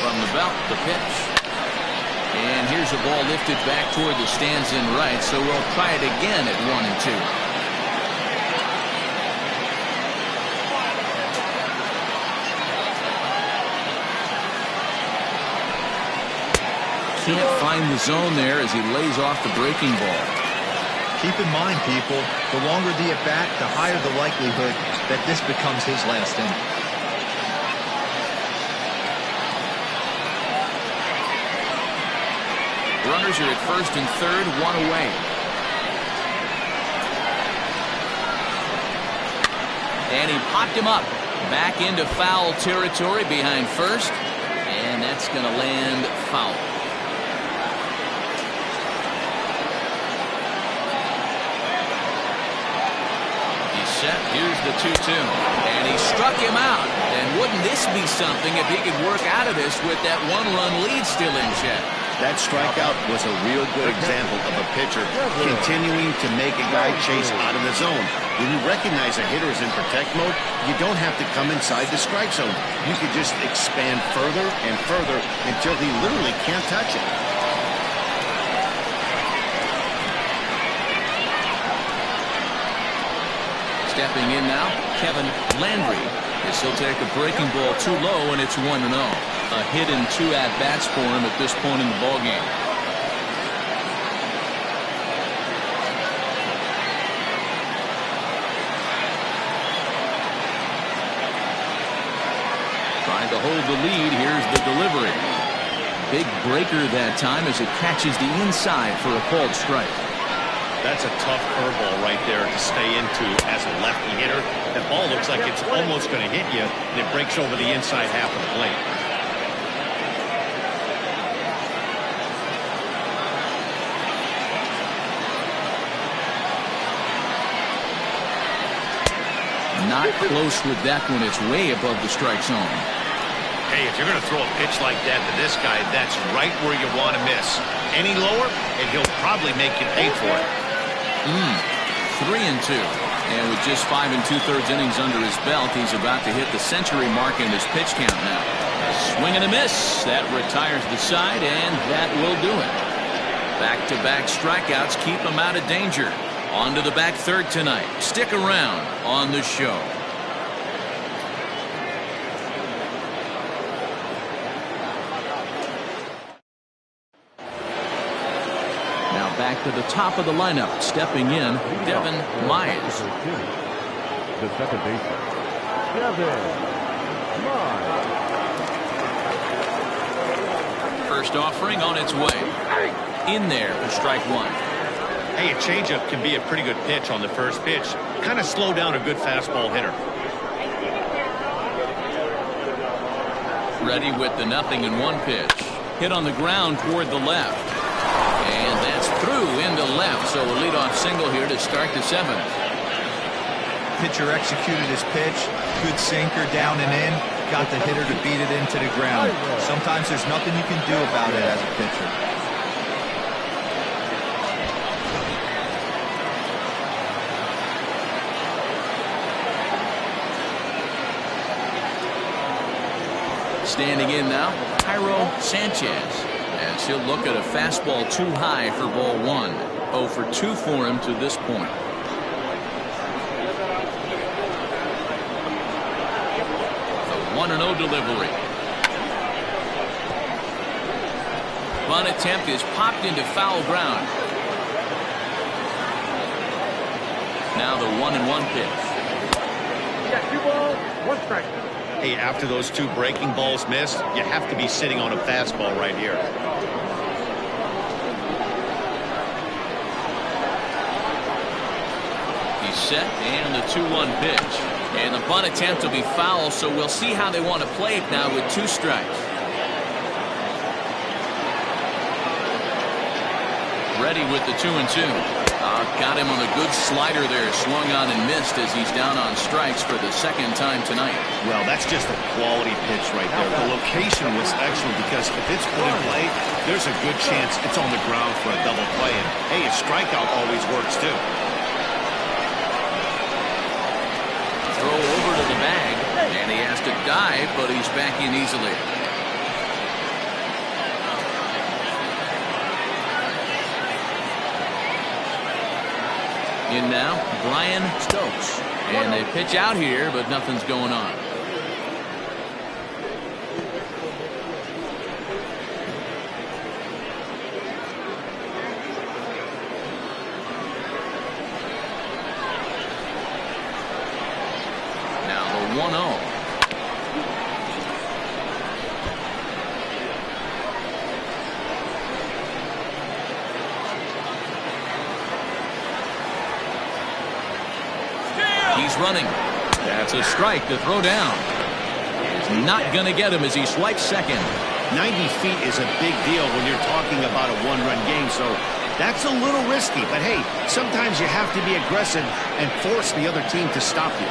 From the belt, the pitch. And here's a ball lifted back toward the stands in right, so we'll try it again at 1-2. Can't find the zone there as he lays off the breaking ball. Keep in mind, people, the longer the at-bat, the higher the likelihood that this becomes his last inning. Runners are at first and third, one away. And he popped him up. Back into foul territory behind first. And that's going to land foul. He's set. Here's the 2-2. And he struck him out. And wouldn't this be something if he could work out of this with that one-run lead still in check? That strikeout was a real good example of a pitcher continuing to make a guy chase out of the zone. When you recognize a hitter is in protect mode, you don't have to come inside the strike zone. You could just expand further and further until he literally can't touch it. Stepping in now, Kevin Landry. As he'll take a breaking ball too low, and it's 1-0. A hit and 2 at-bats for him at this point in the ballgame. Trying to hold the lead. Here's the delivery. Big breaker that time as it catches the inside for a called strike. That's a tough curveball right there to stay into as a lefty hitter. That ball looks like it's almost going to hit you, and it breaks over the inside half of the plate. Not close with that one. It's way above the strike zone. Hey, if you're going to throw a pitch like that to this guy, that's right where you want to miss. Any lower, and he'll probably make you pay for it. 3-2. And with just 5 2/3 innings under his belt, he's about to hit the century mark in his pitch count now. A swing and a miss. That retires the side, and that will do it. Back-to-back strikeouts keep him out of danger. On to the back third tonight. Stick around on the show. Now back to the top of the lineup. Stepping in, Devin Myers. The second baseman, Devin Myers. First offering on its way. In there for strike one. Hey, a changeup can be a pretty good pitch on the first pitch. Kind of slow down a good fastball hitter. Ready with the 0-1 pitch. Hit on the ground toward the left. And that's through into left. So a leadoff single here to start the 7th. Pitcher executed his pitch. Good sinker down and in. Got the hitter to beat it into the ground. Sometimes there's nothing you can do about it as a pitcher. Standing in now, Jairo Sanchez, as he'll look at a fastball too high for ball 1. 0 for 2 for him to this point. The 1-0 delivery. Bunt attempt is popped into foul ground. Now the 1-1 pitch. You got 2 balls, 1 strike. Hey, after those 2 breaking balls missed, you have to be sitting on a fastball right here. He's set, and the 2-1 pitch. And the bunt attempt will be foul, so we'll see how they want to play it now with 2 strikes. Ready with the 2-2. Got him on a good slider there. Swung on and missed as he's down on strikes for the 2nd time tonight. Well, that's just a quality pitch right there. The location was excellent because if it's put in play, there's a good chance it's on the ground for a double play. And, hey, a strikeout always works, too. Throw over to the bag, and he has to dive, but he's back in easily. In now, Brian Stokes. And they pitch out here, but nothing's going on. Now the 1-0. He's running. That's a strike to throw down. He's not going to get him as he swipes second. 90 feet is a big deal when you're talking about a 1-run game, so that's a little risky. But, hey, sometimes you have to be aggressive and force the other team to stop you.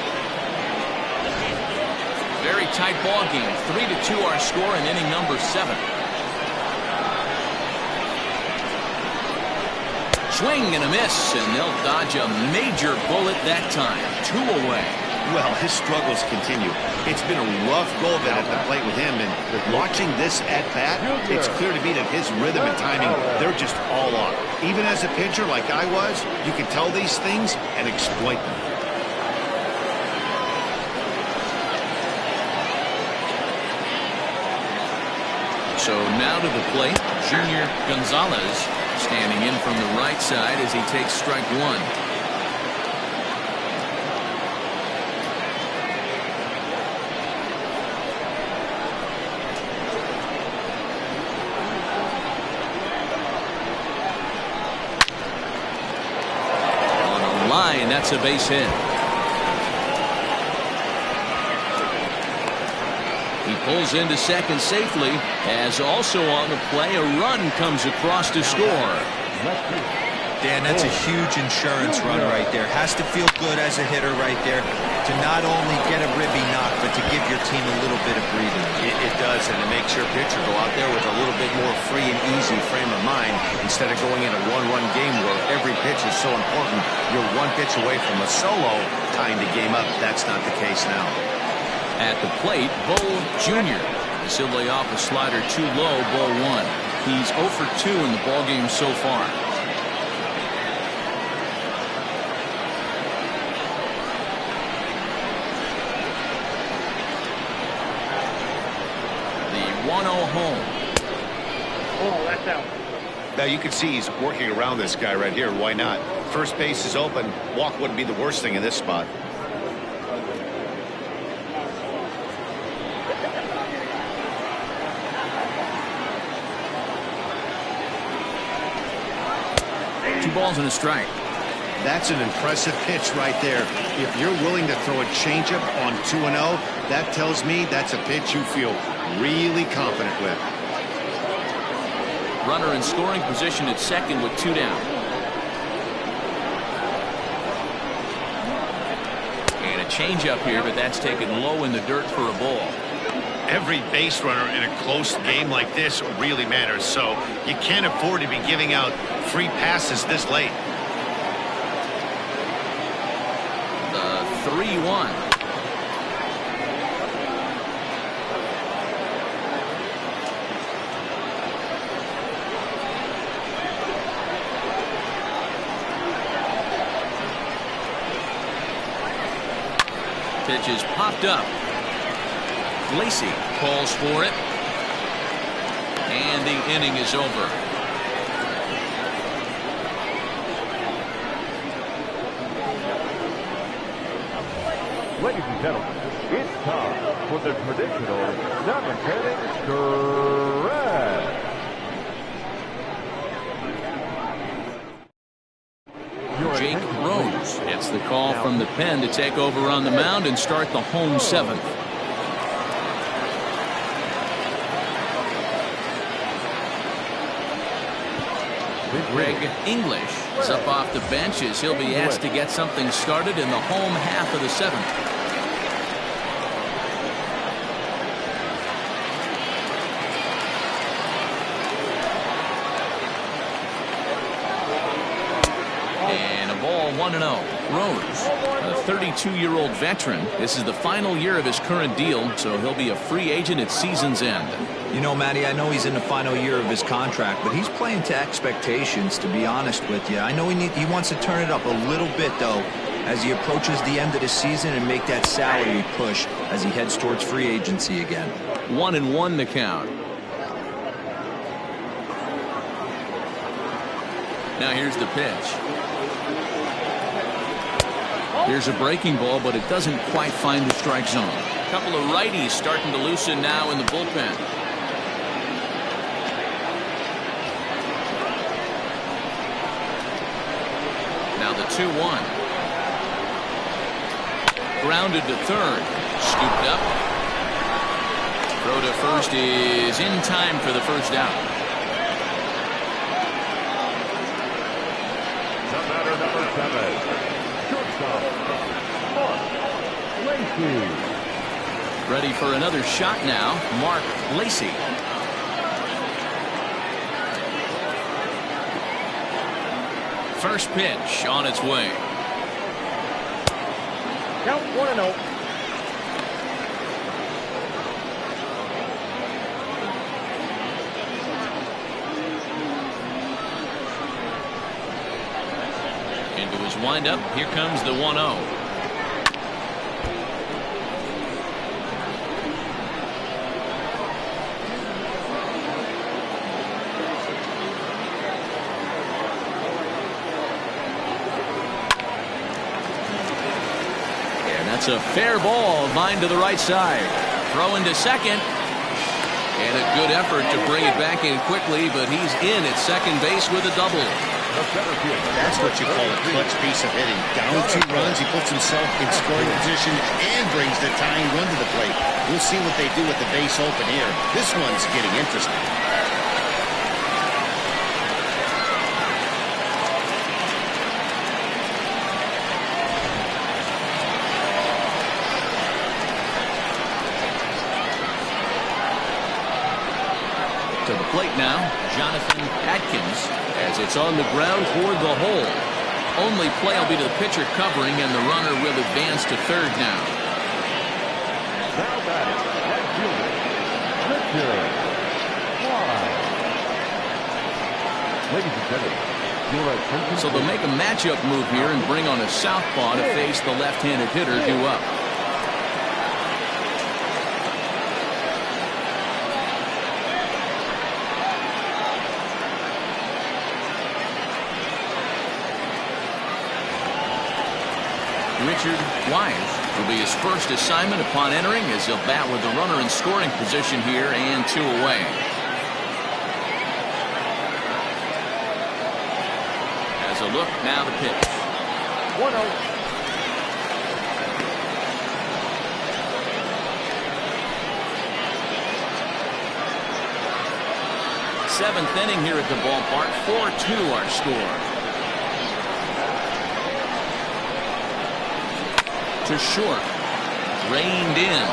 Very tight ball game. 3-2 our score in inning number 7. Swing and a miss, and they'll dodge a major bullet that time. 2 away. Well, his struggles continue. It's been a rough go-at the plate with him, and watching this at-bat, it's clear to me that his rhythm and timing, they're just all off. Even as a pitcher like I was, you can tell these things and exploit them. So now to the plate, Junior Gonzalez, standing in from the right side as he takes strike 1. On a line, that's a base hit. He pulls into second safely, as also on the play a run comes across to score. Dan, that's a huge insurance run right there. Has to feel good as a hitter right there to not only get a ribby knock, but to give your team a little bit of breathing. It does, and it makes your pitcher go out there with a little bit more free and easy frame of mind instead of going in a 1-run game where every pitch is so important. You're 1 pitch away from a solo tying the game up. That's not the case now. At the plate, Bo Jr. He'll lay off a slider too low, ball 1. He's 0 for 2 in the ballgame so far. The 1-0 home. Oh, that's out. Now you can see he's working around this guy right here. Why not? First base is open. Walk wouldn't be the worst thing in this spot. Balls and a strike. That's an impressive pitch right there. If you're willing to throw a changeup on 2-0, that tells me that's a pitch you feel really confident with. Runner in scoring position at second with 2 down. changeup here, but that's taken low in the dirt for a ball. Every base runner in a close game like this really matters, so you can't afford to be giving out free passes this late. The 3-1. Pitch is popped up. Lacey calls for it. And the inning is over. Ladies and gentlemen, it's time for the traditional 7th inning stretch. Jake Rose gets the call from the pen to take over on the mound and start the home 7th. Greg English is up off the bench as he'll be asked to get something started in the home half of the 7th. And a ball 1-0. Rose, a 32-year-old veteran. This is the final year of his current deal, so he'll be a free agent at season's end. You know, Matty, I know he's in the final year of his contract, but he's playing to expectations, to be honest with you. I know he wants to turn it up a little bit, though, as he approaches the end of the season and make that salary push as he heads towards free agency again. 1-1 the count. Now here's the pitch. Here's a breaking ball, but it doesn't quite find the strike zone. A couple of righties starting to loosen now in the bullpen. Now the 2-1. Grounded to third. Scooped up. Throw to first is in time for the first out. The batter, number 7. Ready for another shot now, Mark Lacey. First pitch on its way. Count 1-0. Into his windup. Here comes the 1-0. That's a fair ball, line to the right side. Throw into second. And a good effort to bring it back in quickly, but he's in at second base with a double. That's what you call a clutch piece of hitting. Down 2 runs, he puts himself in scoring position and brings the tying run to the plate. We'll see what they do with the base open here. This one's getting interesting. To the plate now, Jonathan Atkins, as it's on the ground toward the hole. Only play will be to the pitcher covering, and the runner will advance to third now. Now batting, right fielder, Richard. Ladies and gentlemen, your attention. So they'll make a matchup move here and bring on a southpaw to face the left-handed hitter due up. Richard Wise will be his first assignment upon entering, as he'll bat with the runner in scoring position here and 2 away. As a look, now the pitch. 1-0. Seventh inning here at the ballpark. 4-2 our score. to short. Reined in.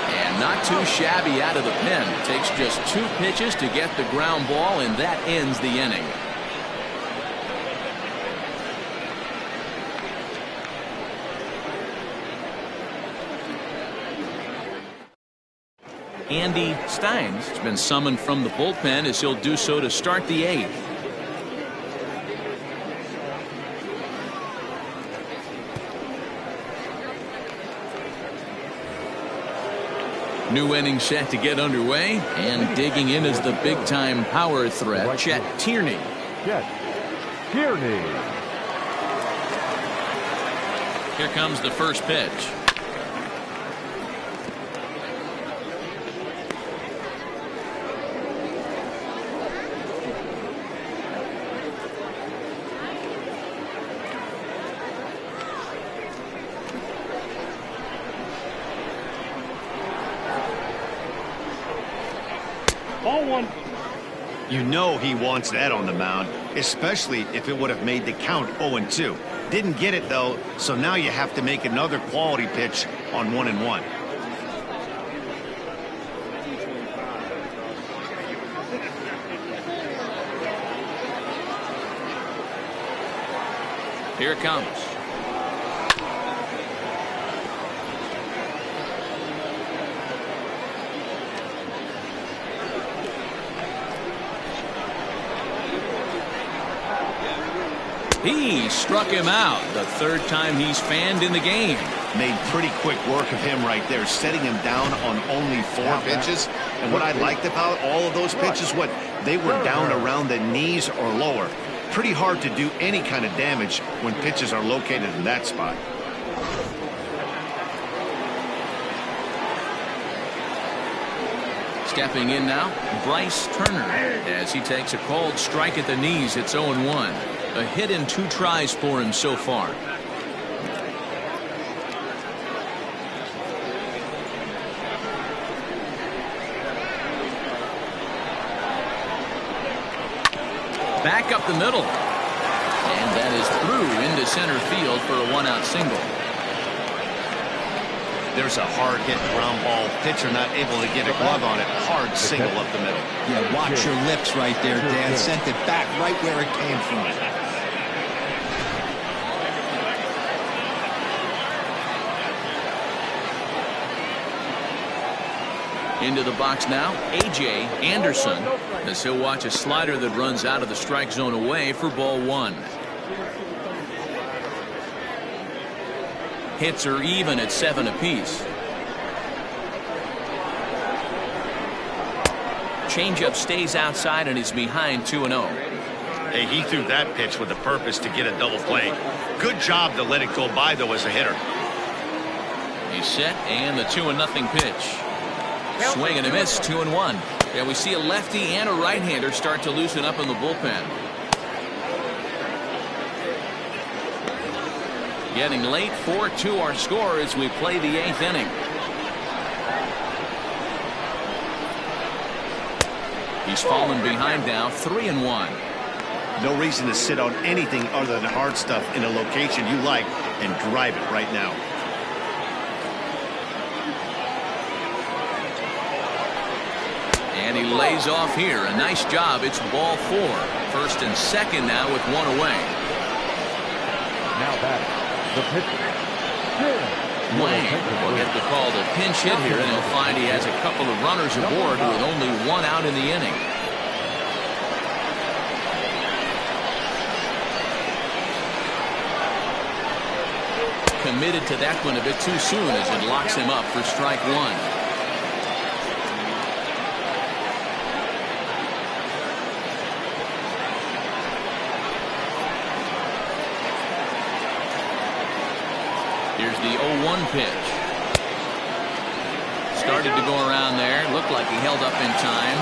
And not too shabby out of the pen. Takes just 2 pitches to get the ground ball, and that ends the inning. Andy Steins has been summoned from the bullpen as he'll do so to start the 8th. New inning set to get underway, and digging in is the big-time power threat, Chet Tierney. Chet Tierney. Here comes the first pitch. You know he wants that on the mound, especially if it would have made the count 0-2. Didn't get it, though, so now you have to make another quality pitch on 1-1. Here it comes. He struck him out, the 3rd time he's fanned in the game. Made pretty quick work of him right there, setting him down on only 4 pitches. And what I liked about all of those pitches, they were down around the knees or lower. Pretty hard to do any kind of damage when pitches are located in that spot. Stepping in now, Bryce Turner, as he takes a called strike at the knees. It's 0-1. A hit in 2 tries for him so far. Back up the middle. And that is through into center field for a 1-out single. There's a hard hit ground ball. Pitcher not able to get a glove on it. Hard single up the middle. Yeah, watch your lips right there, Dan. Sent it back right where it came from. Into the box now, A.J. Anderson, as he'll watch a slider that runs out of the strike zone away for ball 1. Hits are even at 7 apiece. Changeup stays outside and is behind 2-0. Hey, he threw that pitch with the purpose to get a double play. Good job to let it go by, though, as a hitter. He's set, and the 2-0 pitch. Swing and a miss, 2-1. Yeah, we see a lefty and a right-hander start to loosen up in the bullpen. Getting late, 4-2 our score as we play the 8th inning. He's fallen behind now, 3-1. No reason to sit on anything other than hard stuff in a location you like and drive it right now. And he lays off here. A nice job. It's ball 4. 1st and 2nd now with 1 away. Now back, the pitcher. Wang will get the call to pinch hit here, and he'll find he has a couple of runners aboard with only 1 out in the inning. Committed to that one a bit too soon as it locks him up for strike 1. Here's the 0-1 pitch. Started to go around there. Looked like he held up in time.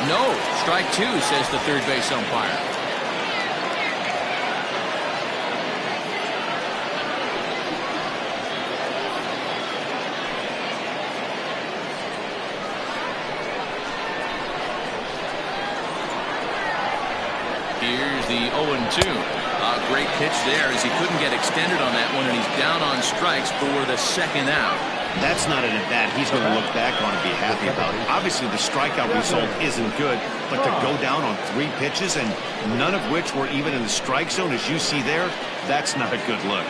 No. Strike 2, says the third base umpire. Here's the 0-2. Great pitch there as he couldn't get extended on that one, and he's down on strikes for the second out. That's not an at-bat he's going to look back on and be happy about. Obviously, the strikeout result isn't good, but to go down on 3 pitches and none of which were even in the strike zone, as you see there, that's not a good look.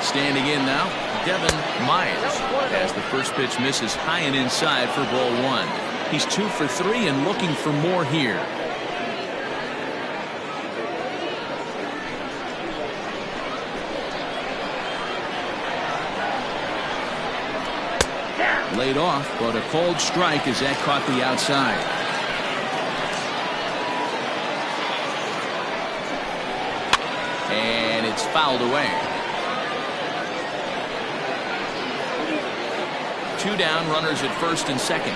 Standing in now, Devin Myers, as the first pitch misses high and inside for ball 1. He's 2 for 3 and looking for more here. Laid off, but a cold strike as that caught the outside. And it's fouled away. 2 down, runners at first and second.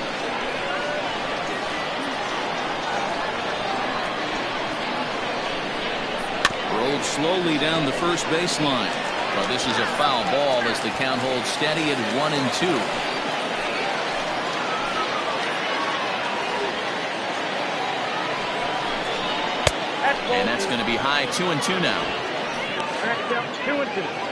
Rolled slowly down the first baseline. But this is a foul ball as the count holds steady at 1-2. And that's going to be high, 2-2 now. Back up 2-2.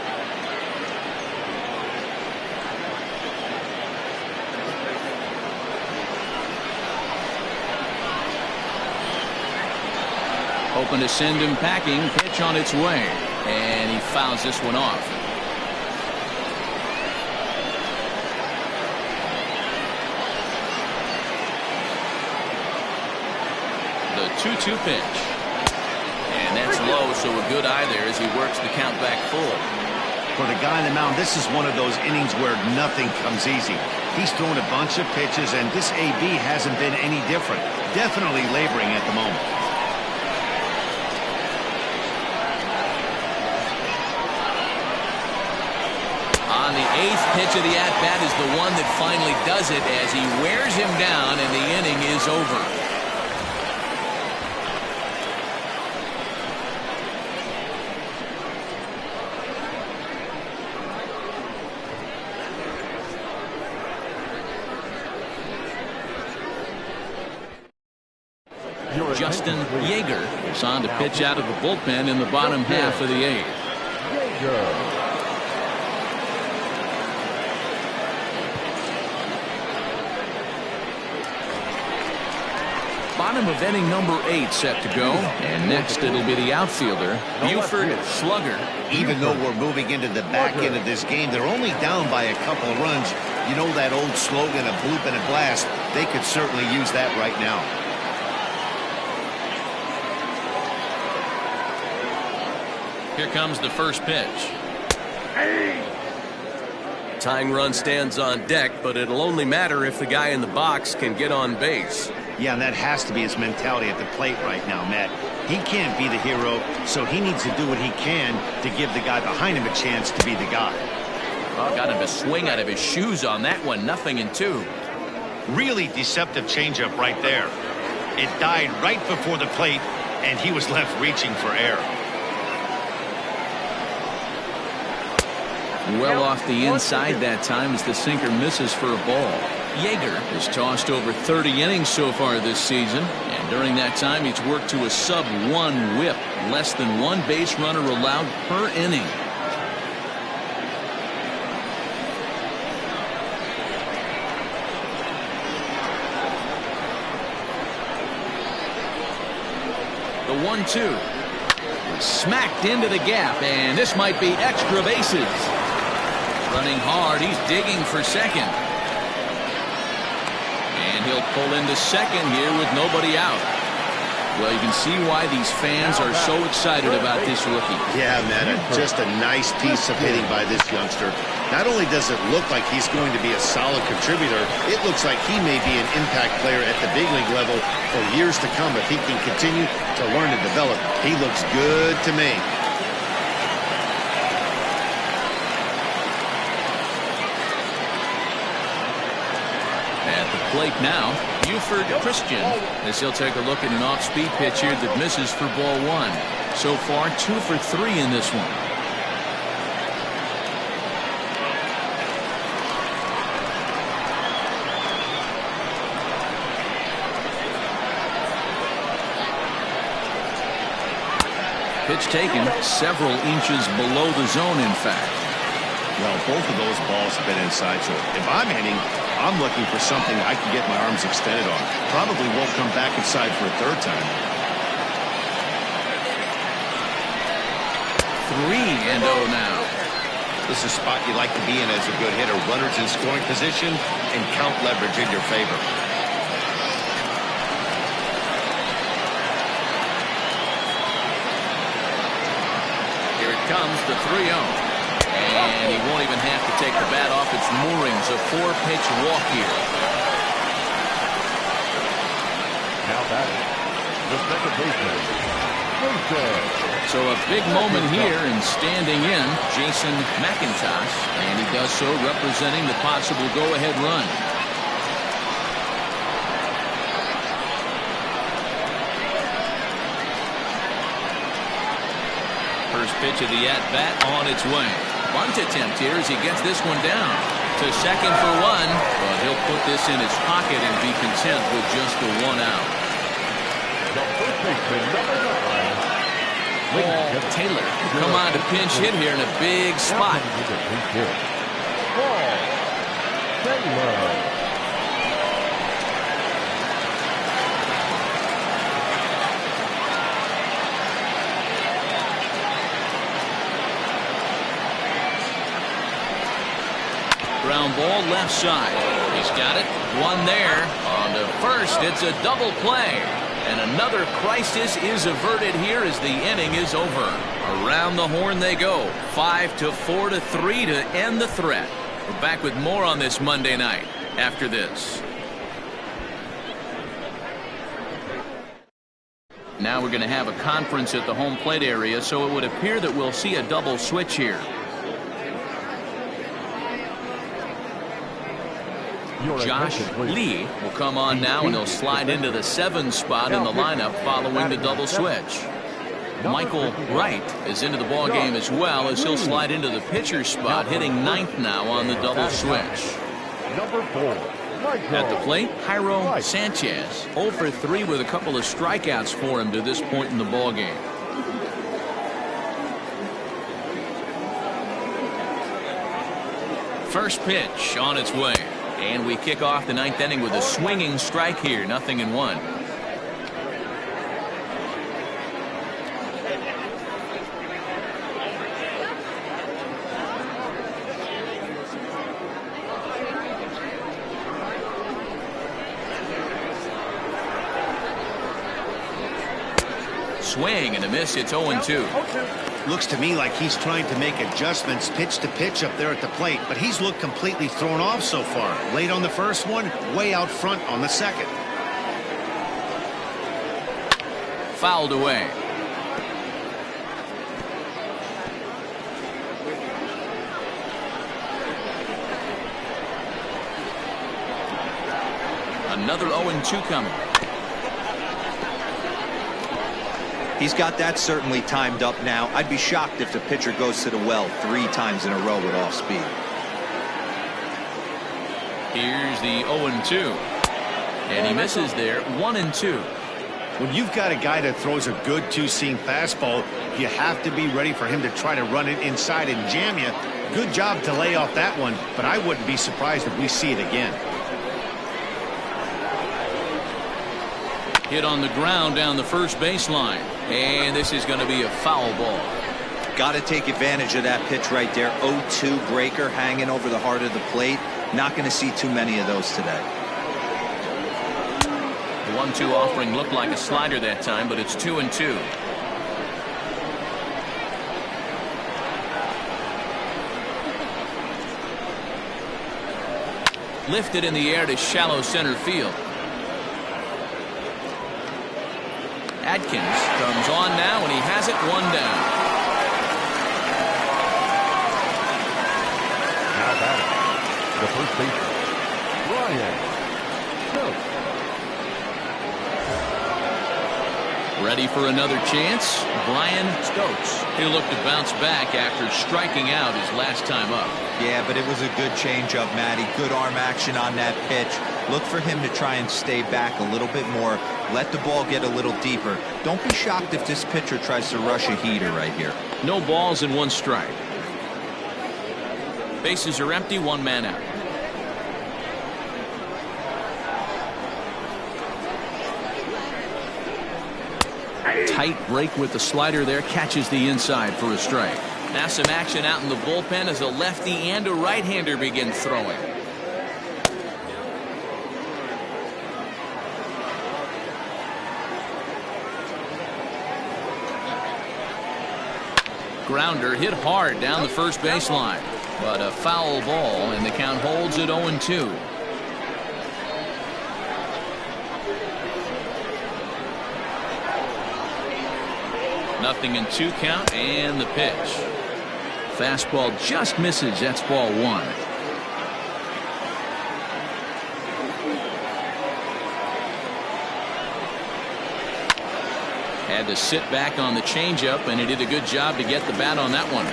Hoping to send him packing. Pitch on its way. And he fouls this one off. The 2-2 pitch. And that's low, so a good eye there as he works the count back full. For the guy on the mound, this is one of those innings where nothing comes easy. He's thrown a bunch of pitches, and this AB hasn't been any different. Definitely laboring at the moment. On the 8th pitch of the at-bat is the one that finally does it as he wears him down and the inning is over. Justin Yeager is on to pitch out of the bullpen in the bottom half of the 8th. Bottom of inning number 8 set to go, and next it'll be the outfielder Buford Slugger. Even though we're moving into the back end of this game, they're only down by a couple of runs. You know that old slogan, a bloop and a blast. They could certainly use that right now. Here comes the first pitch. Tying run stands on deck, but it'll only matter if the guy in the box can get on base. Yeah, and that has to be his mentality at the plate right now, Matt. He can't be the hero, so he needs to do what he can to give the guy behind him a chance to be the guy. Oh, got him to swing out of his shoes on that one. 0-2. Really deceptive changeup right there. It died right before the plate, and he was left reaching for air. Well off the inside that time as the sinker misses for a ball. Yeager has tossed over 30 innings so far this season, and during that time he's worked to a sub-1 whip, less than 1 base runner allowed per inning. The 1-2 smacked into the gap, and this might be extra bases. Running hard, he's digging for second. And he'll pull into second here with nobody out. Well, you can see why these fans are so excited about this rookie. Yeah, man, just a nice piece of hitting by this youngster. Not only does it look like he's going to be a solid contributor, it looks like he may be an impact player at the big league level for years to come if he can continue to learn and develop. He looks good to me. Plate now, Buford Christian, as he'll take a look at an off-speed pitch here that misses for ball 1. So far, 2 for 3 in this one. Pitch taken several inches below the zone, in fact. Well, both of those balls have been inside, so if I'm hitting, I'm looking for something I can get my arms extended on. Probably won't come back inside for a third time. 3-0 now. This is a spot you like to be in as a good hitter. Runners in scoring position and count leverage in your favor. Here it comes, the 3-0. And he won't even have to take the bat off its moorings. A 4-pitch walk here. Now batting, the second baseman, Judson. So a big moment here, and standing in, Jason McIntosh. And he does so representing the possible go-ahead run. First pitch of the at-bat on its way. Bunt attempt here as he gets this one down to second for one, but he'll put this in his pocket and be content with just the 1 out. The first baseman, number 9, Paul Taylor will come on to pinch hit here in a big spot. Paul Taylor. Ground ball left side. He's got it. One there. On to first. It's a double play. And another crisis is averted here as the inning is over. Around the horn they go. 5-4-3 to end the threat. We're back with more on this Monday night after this. Now we're going to have a conference at the home plate area, so it would appear that we'll see a double switch here. Josh Lee will come on now, and he'll slide into the 7 spot in the lineup following the double switch. Michael Wright is into the ball game as well, as he'll slide into the pitcher spot, hitting 9th now on the double switch. Number 4. At the plate, Jairo Sanchez, 0 for 3 with a couple of strikeouts for him to this point in the ball game. First pitch on its way. And we kick off the 9th inning with a swinging strike here. 0-1. Swing and a miss. It's 0-2. Looks to me like he's trying to make adjustments pitch to pitch up there at the plate, but he's looked completely thrown off so far. Late on the first one, way out front on the second. Fouled away. Another 0-2 coming. He's got that certainly timed up now. I'd be shocked if the pitcher goes to the well 3 times in a row with off speed. Here's the 0-2. And he misses there. 1-2. When you've got a guy that throws a good 2-seam fastball, you have to be ready for him to try to run it inside and jam you. Good job to lay off that one, but I wouldn't be surprised if we see it again. Hit on the ground down the first baseline. And this is going to be a foul ball. Got to take advantage of that pitch right there. 0-2 breaker hanging over the heart of the plate. Not going to see too many of those today. The 1-2 offering looked like a slider that time, but it's 2-2. Lifted in the air to shallow center field. Adkins comes on now, and he has it 1 down. Now batting, the first baseman, Brian. Ready for another chance? Brian Stokes. He looked to bounce back after striking out his last time up. Yeah, but it was a good changeup, Matty. Good arm action on that pitch. Look for him to try and stay back a little bit more. Let the ball get a little deeper. Don't be shocked if this pitcher tries to rush a heater right here. No balls and 1 strike. Bases are empty, 1 man out. Tight break with the slider there, catches the inside for a strike. Now some action out in the bullpen as a lefty and a right-hander begin throwing. Grounder hit hard down the first baseline, but a foul ball, and the count holds at 0-2. Nothing in 2 count, and the pitch. Fastball just misses. That's ball 1. Had to sit back on the changeup, and he did a good job to get the bat on that one.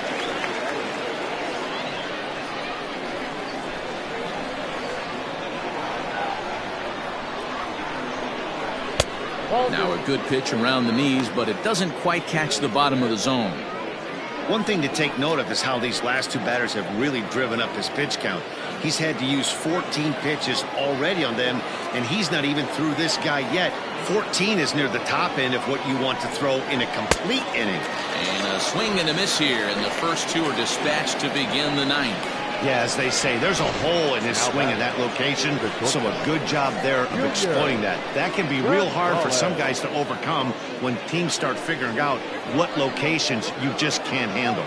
Now a good pitch around the knees, but it doesn't quite catch the bottom of the zone. One thing to take note of is how these last 2 batters have really driven up his pitch count. He's had to use 14 pitches already on them, and he's not even through this guy yet. 14 is near the top end of what you want to throw in a complete inning. And a swing and a miss here, and the first 2 are dispatched to begin the 9th. Yeah, as they say, there's a hole in his swing in that location, so a good job there of exploiting that. That can be real hard for some guys to overcome when teams start figuring out what locations you just can't handle.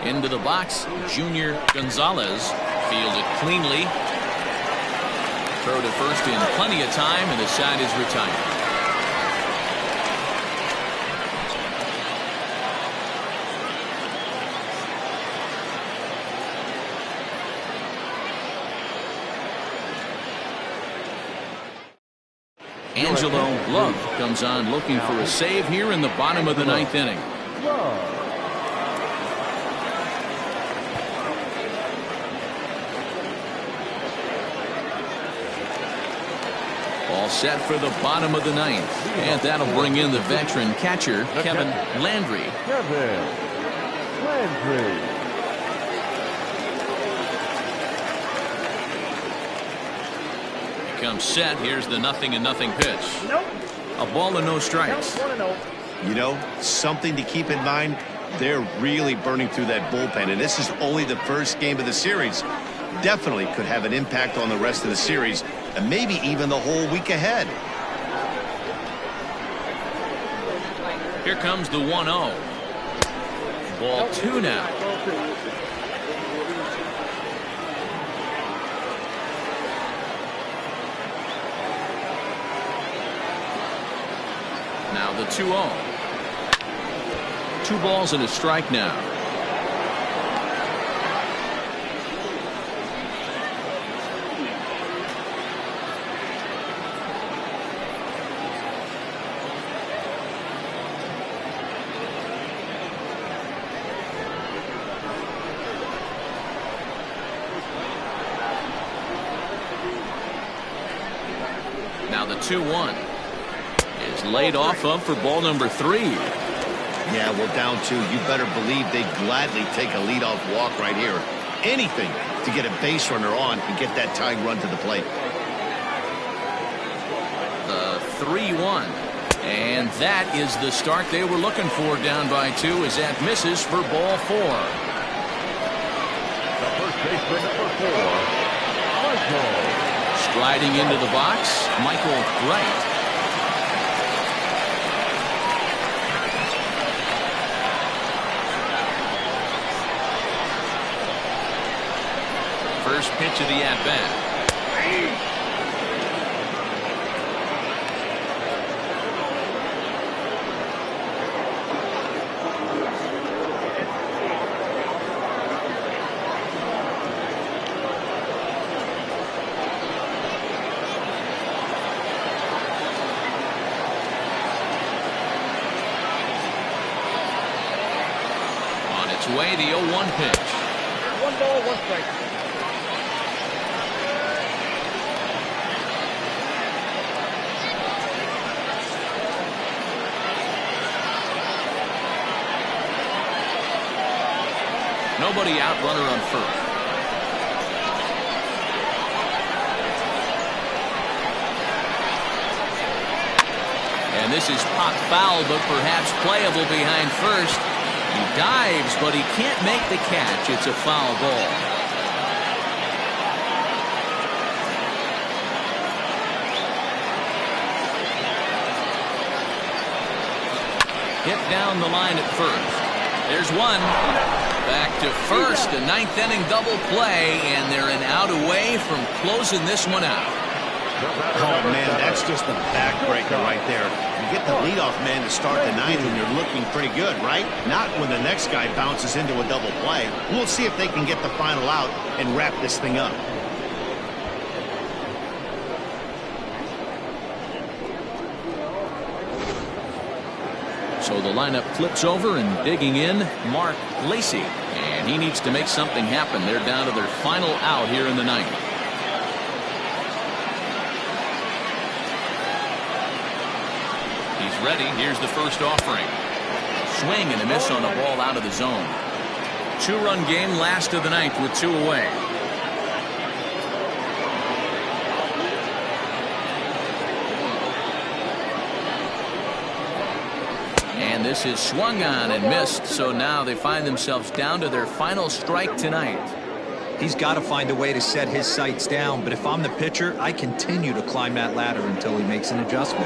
Into the box, Junior Gonzalez fielded cleanly. Throw to first in plenty of time, and the side is retired. Angelo Love comes on looking for a save here in the bottom of the 9th inning. All set for the bottom of the 9th, and that'll bring in the veteran catcher Kevin Landry. He comes set. Here's the 0-0 pitch. A ball and no strikes. You know, something to keep in mind, they're really burning through that bullpen, and this is only the first game of the series. Definitely could have an impact on the rest of the series, and maybe even the whole week ahead. Here comes the 1-0. Ball 2 now. Now the 2-0. 2 balls and a strike now. Now the 2-1 is laid off of for ball number 3. Yeah, we're down 2. You better believe they'd gladly take a leadoff walk right here. Anything to get a base runner on and get that tying run to the plate. The 3-1. And that is the start they were looking for, down by 2, as that misses for ball 4. The first baseman, number 4, Michael. Striding into the box, Michael Wright. First pitch of the at-bat. way the 0-1 pitch. 1 ball, 1 strike. Nobody out, runner on first. And this is popped foul, but perhaps playable behind first. He dives, but he can't make the catch. It's a foul ball. Hit down the line at first. There's one. Back to first, a ninth inning double play, and they're an out away from closing this one out. Oh, man, that's just a backbreaker right there. You get the leadoff man to start the ninth, and you're looking pretty good, right? Not when the next guy bounces into a double play. We'll see if they can get the final out and wrap this thing up. So the lineup flips over, and digging in, Mark Lacey. And he needs to make something happen. They're down to their final out here in the ninth. He's ready. Here's the first offering. Swing and a miss on the ball out of the zone. 2-run game, last of the ninth with 2 away. And this is swung on and missed, so now they find themselves down to their final strike tonight. He's got to find a way to set his sights down, but if I'm the pitcher, I continue to climb that ladder until he makes an adjustment.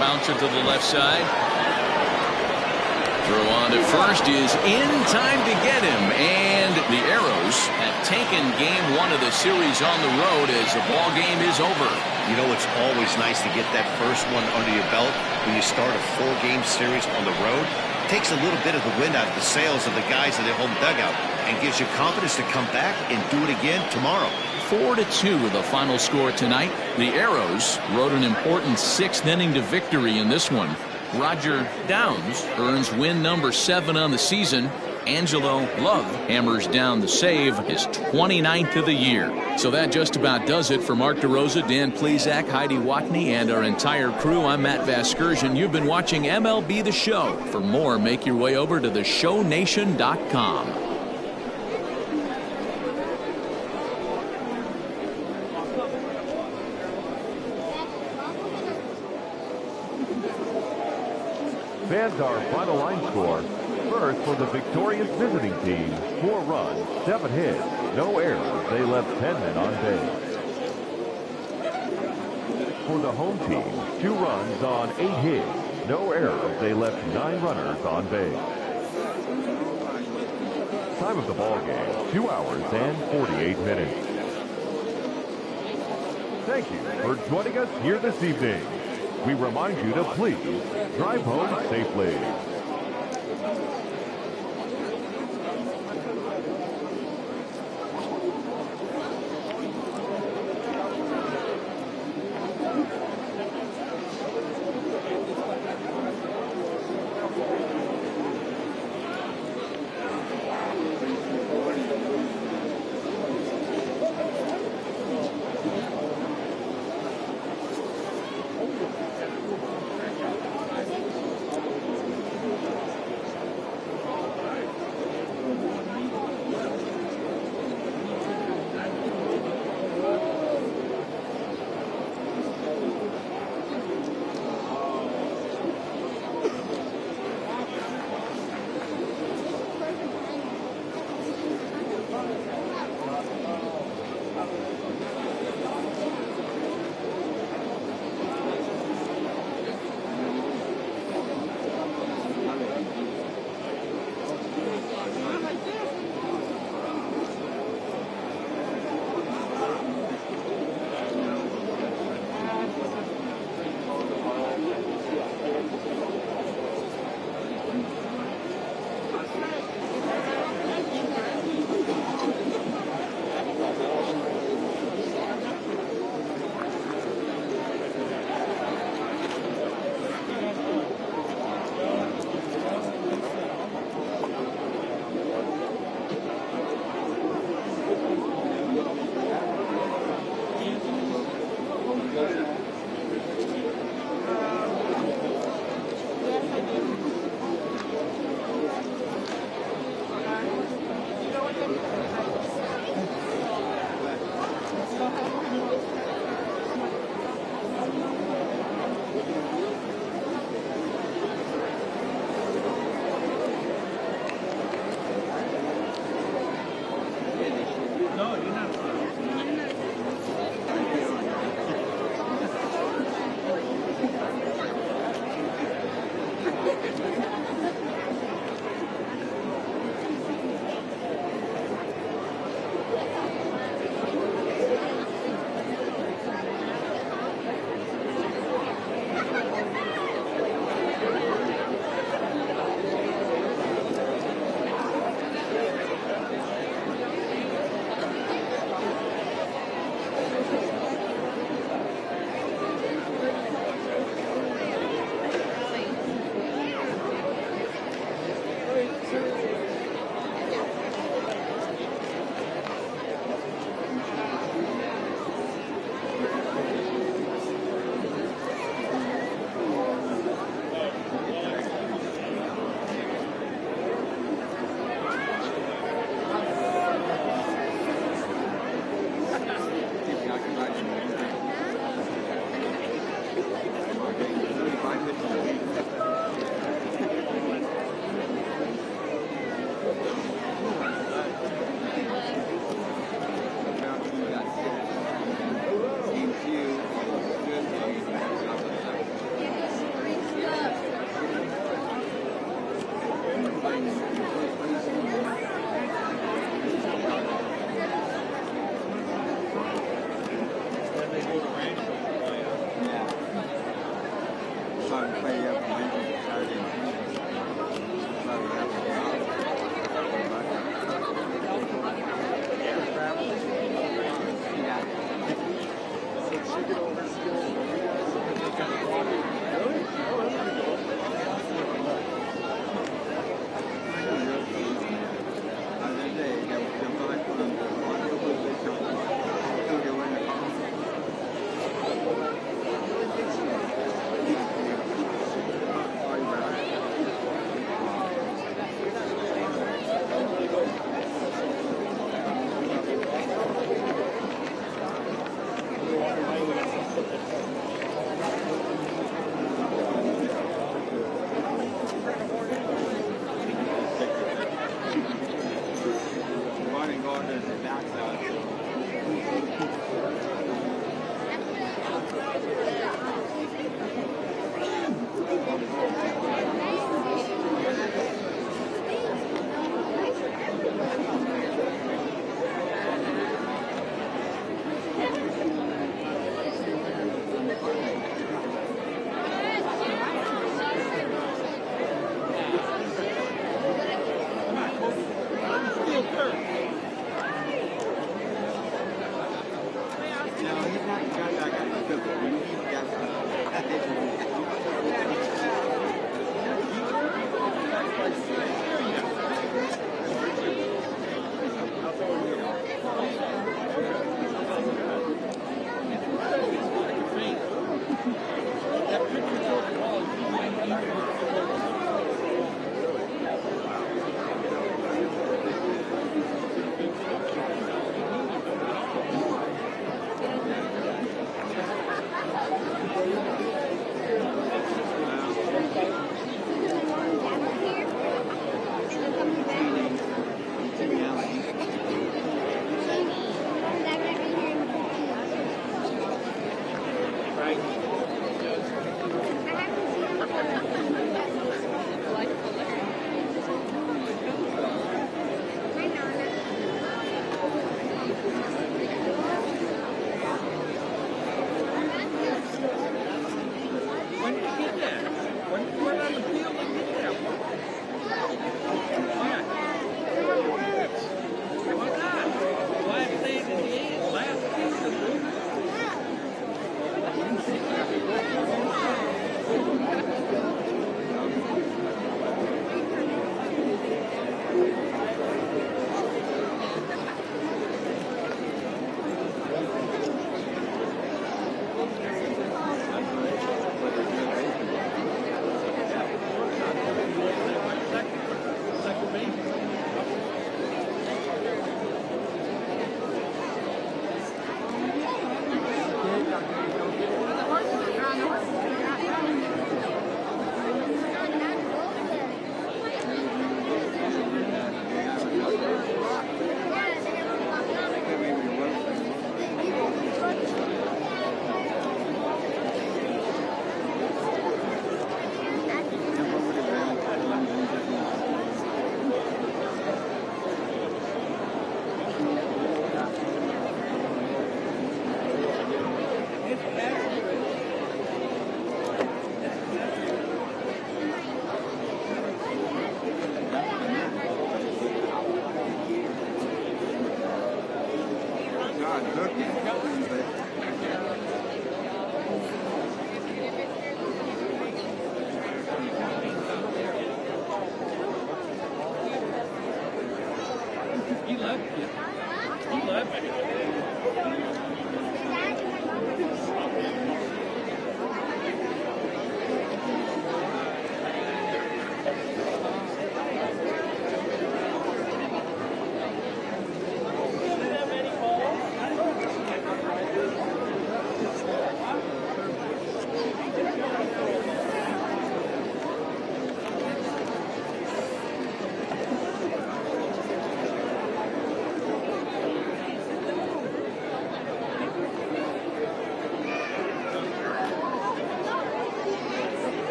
Bouncer to the left side. Throw on to first is in time to get him, and the Arrows have taken game 1 of the series on the road as the ball game is over. You know, it's always nice to get that first one under your belt when you start a 4-game series on the road. It takes a little bit of the wind out of the sails of the guys in their home dugout and gives you confidence to come back and do it again tomorrow. 4-2 the final score tonight. The Arrows rode an important 6th inning to victory in this one. Roger Downs earns win number 7 on the season. Angelo Love hammers down the save, his 29th of the year. So that just about does it for Mark DeRosa, Dan Plesac, Heidi Watney, and our entire crew. I'm Matt Vasgersian. You've been watching MLB The Show. For more, make your way over to theshownation.com. Fans, our final line score. First, for the victorious visiting team, 4 runs, 7 hits, no errors. They left 10 men on base. For the home team, 2 runs on 8 hits, no errors. They left 9 runners on base. Time of the ball game, 2 hours and 48 minutes. Thank you for joining us here this evening. We remind you to please drive home safely.